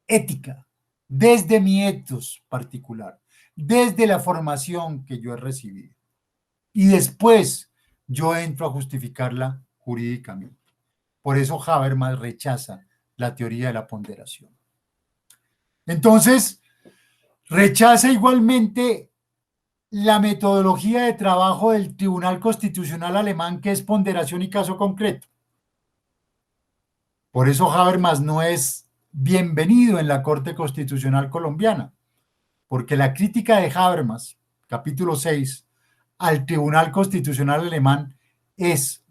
ética, desde mi ethos particular, desde la formación que yo he recibido. Y después yo entro a justificarla jurídicamente. Por eso Habermas rechaza la teoría de la ponderación. Entonces, rechaza igualmente la metodología de trabajo del Tribunal Constitucional alemán, que es ponderación y caso concreto. Por eso Habermas no es bienvenido en la Corte Constitucional colombiana, porque la crítica de Habermas, capítulo 6, al Tribunal Constitucional alemán es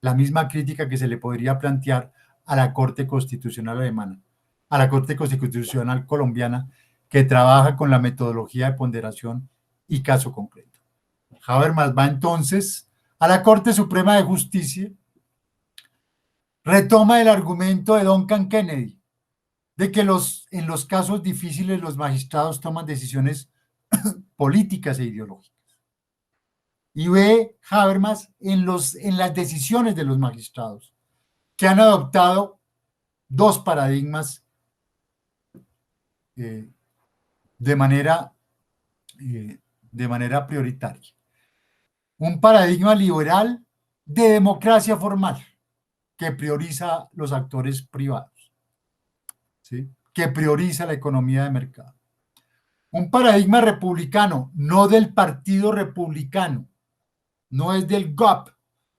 la misma crítica que se le podría plantear a la Corte Constitucional alemana, a la Corte Constitucional colombiana, que trabaja con la metodología de ponderación y caso concreto. Habermas va entonces a la Corte Suprema de Justicia, retoma el argumento de Duncan Kennedy, de que en los casos difíciles los magistrados toman decisiones políticas e ideológicas. Y ve Habermas en las decisiones de los magistrados, que han adoptado dos paradigmas eh, de manera prioritaria. Un paradigma liberal de democracia formal, que prioriza los actores privados, ¿sí? Que prioriza la economía de mercado. Un paradigma republicano, no del Partido Republicano, no es del GOP,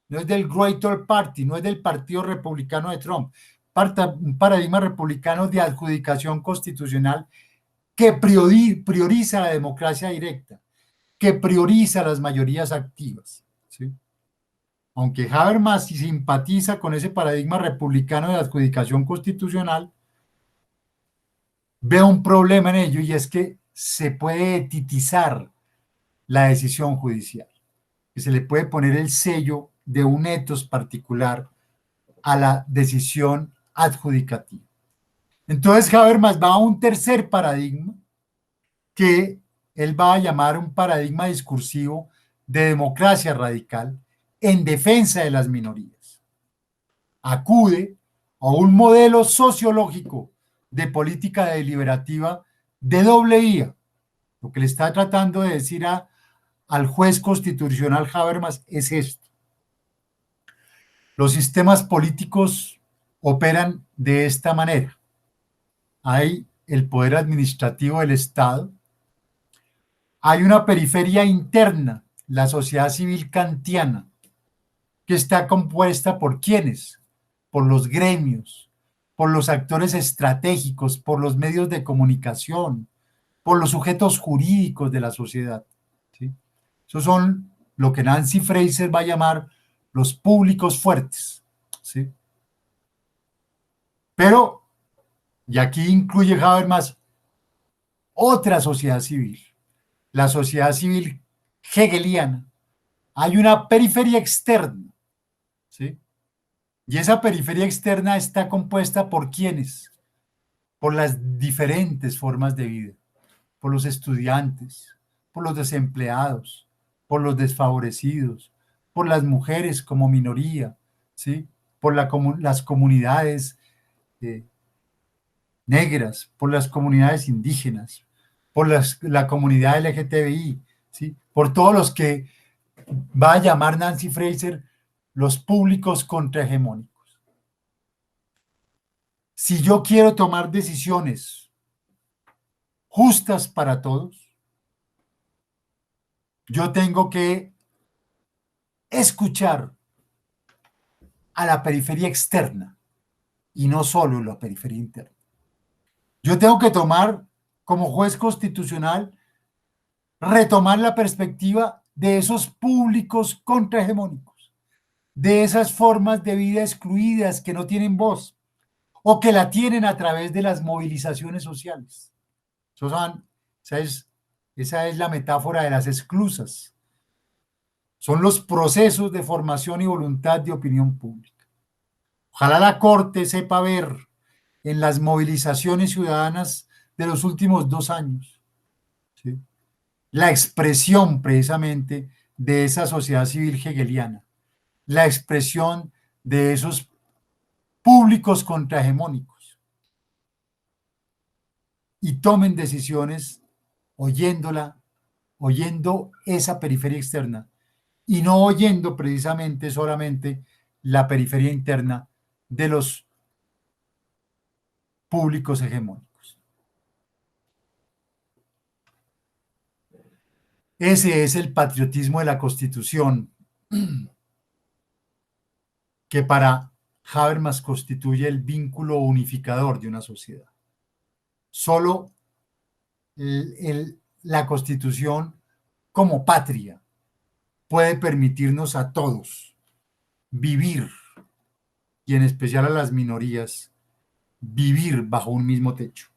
no es del Greater Party, no es del Partido Republicano de Trump. Un paradigma republicano de adjudicación constitucional que prioriza la democracia directa, que prioriza las mayorías activas, ¿sí? Aunque Habermas simpatiza con ese paradigma republicano de adjudicación constitucional, ve un problema en ello, y es que se puede etitizar la decisión judicial, que se le puede poner el sello de un ethos particular a la decisión adjudicativa. Entonces Habermas va a un tercer paradigma, que él va a llamar un paradigma discursivo de democracia radical en defensa de las minorías. Acude a un modelo sociológico de política deliberativa de doble vía. Lo que le está tratando de decir al juez constitucional Habermas es esto: los sistemas políticos operan de esta manera. Hay el poder administrativo del Estado, hay una periferia interna, la sociedad civil kantiana, que está compuesta por ¿quiénes? Por los gremios, por los actores estratégicos, por los medios de comunicación, por los sujetos jurídicos de la sociedad, ¿sí? Esos son lo que Nancy Fraser va a llamar los públicos fuertes, ¿sí? Pero, y aquí incluye Habermas, otra sociedad civil, la sociedad civil hegeliana. Hay una periferia externa, ¿sí? Y esa periferia externa está compuesta por ¿quiénes? Por las diferentes formas de vida, por los estudiantes, por los desempleados, por los desfavorecidos, por las mujeres como minoría, ¿sí? Por las comunidades negras, por las comunidades indígenas, por la comunidad LGTBI, ¿sí? Por todos los que va a llamar Nancy Fraser los públicos contrahegemónicos. Si yo quiero tomar decisiones justas para todos, yo tengo que escuchar a la periferia externa y no solo la periferia interna. Yo tengo que tomar, como juez constitucional, retomar la perspectiva de esos públicos contrahegemónicos, de esas formas de vida excluidas que no tienen voz o que la tienen a través de las movilizaciones sociales. Esa es la metáfora de las exclusas. Son los procesos de formación y voluntad de opinión pública. Ojalá la Corte sepa ver en las movilizaciones ciudadanas de los últimos 2 años, ¿sí?, la expresión precisamente de esa sociedad civil hegeliana, la expresión de esos públicos contrahegemónicos, y tomen decisiones oyendo esa periferia externa y no oyendo precisamente solamente la periferia interna de los públicos hegemónicos. Ese es el patriotismo de la Constitución, que para Habermas constituye el vínculo unificador de una sociedad. Solo la Constitución como patria puede permitirnos a todos vivir, y en especial a las minorías, vivir bajo un mismo techo.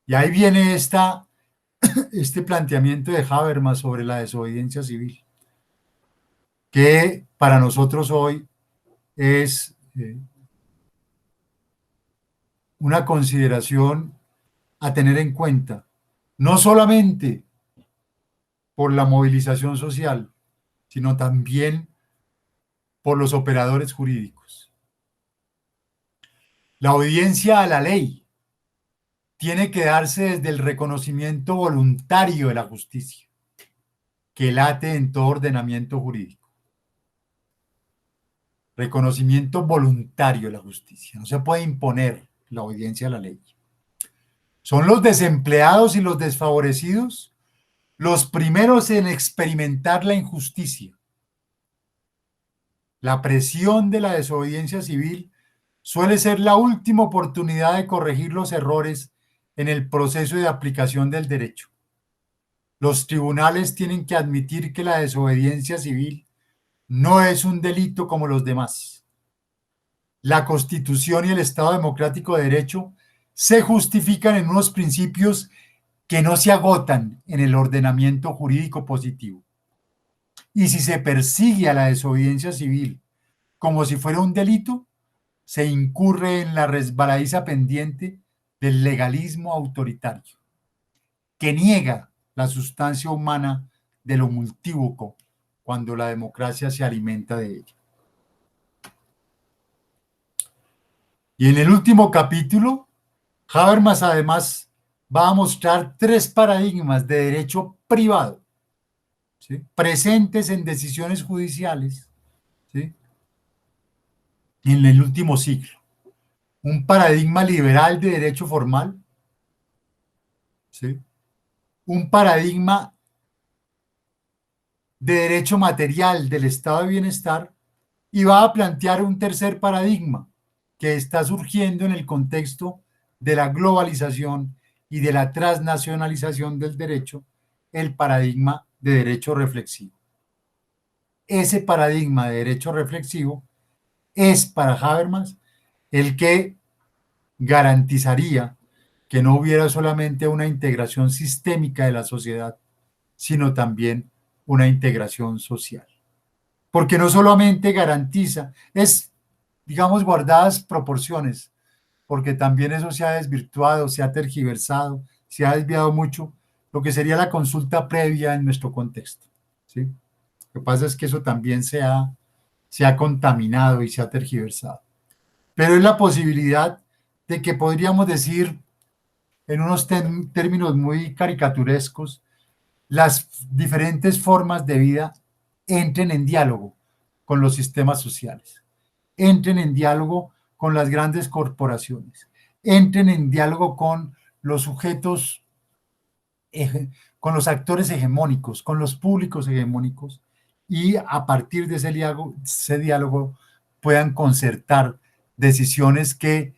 Y ahí viene este planteamiento de Habermas sobre la desobediencia civil, que para nosotros hoy es una consideración a tener en cuenta, no solamente por la movilización social, sino también por los operadores jurídicos. La obediencia a la ley tiene que darse desde el reconocimiento voluntario de la justicia, que late en todo ordenamiento jurídico. Reconocimiento voluntario de la justicia. No se puede imponer la obediencia a la ley. Son los desempleados y los desfavorecidos los primeros en experimentar la injusticia. La presión de la desobediencia civil suele ser la última oportunidad de corregir los errores en el proceso de aplicación del derecho. Los tribunales tienen que admitir que la desobediencia civil no es un delito como los demás. La Constitución y el Estado Democrático de Derecho se justifican en unos principios que no se agotan en el ordenamiento jurídico positivo. Y si se persigue a la desobediencia civil como si fuera un delito, se incurre en la resbaladiza pendiente del legalismo autoritario, que niega la sustancia humana de lo multívoco cuando la democracia se alimenta de ella. Y en el último capítulo, Habermas además va a mostrar 3 paradigmas de derecho privado, ¿sí?, presentes en decisiones judiciales, ¿sí?, en el último siglo. Un paradigma liberal de derecho formal, ¿sí?, un paradigma de derecho material del estado de bienestar, y va a plantear un tercer paradigma que está surgiendo en el contexto de la globalización y de la transnacionalización del derecho, el paradigma de derecho reflexivo. Ese paradigma de derecho reflexivo es para Habermas el que garantizaría que no hubiera solamente una integración sistémica de la sociedad, sino también una integración social. Porque no solamente garantiza, digamos, guardadas proporciones, porque también eso se ha desvirtuado, se ha tergiversado, se ha desviado mucho lo que sería la consulta previa en nuestro contexto, ¿sí? Lo que pasa es que eso también se ha contaminado y se ha tergiversado. Pero es la posibilidad de que podríamos decir, en unos términos muy caricaturescos, las diferentes formas de vida entren en diálogo con los sistemas sociales, entren en diálogo con las grandes corporaciones, entren en diálogo con los sujetos, con los actores hegemónicos, con los públicos hegemónicos, y a partir de ese diálogo puedan concertar decisiones que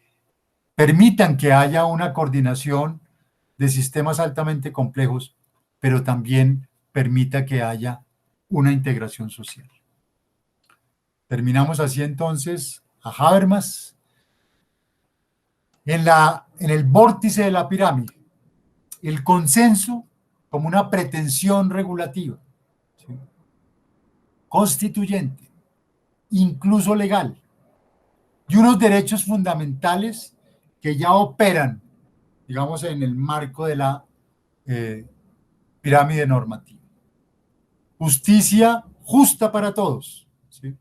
permitan que haya una coordinación de sistemas altamente complejos, pero también permita que haya una integración social. Terminamos así entonces a Habermas en el vórtice de la pirámide. El consenso como una pretensión regulativa, ¿sí? Constituyente, incluso legal, y unos derechos fundamentales que ya operan, digamos, en el marco de la pirámide normativa. Justicia justa para todos, ¿sí?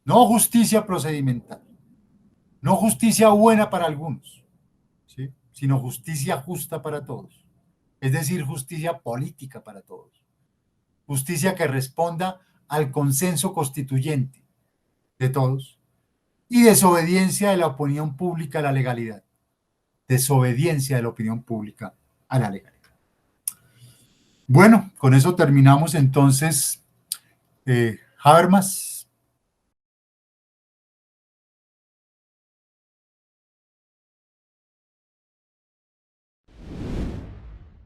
No justicia procedimental, no justicia buena para algunos, ¿sí? Sino justicia justa para todos, es decir, justicia política para todos, justicia que responda al consenso constituyente de todos y desobediencia de la opinión pública a la legalidad, desobediencia de la opinión pública a la legalidad. Bueno, con eso terminamos entonces Habermas.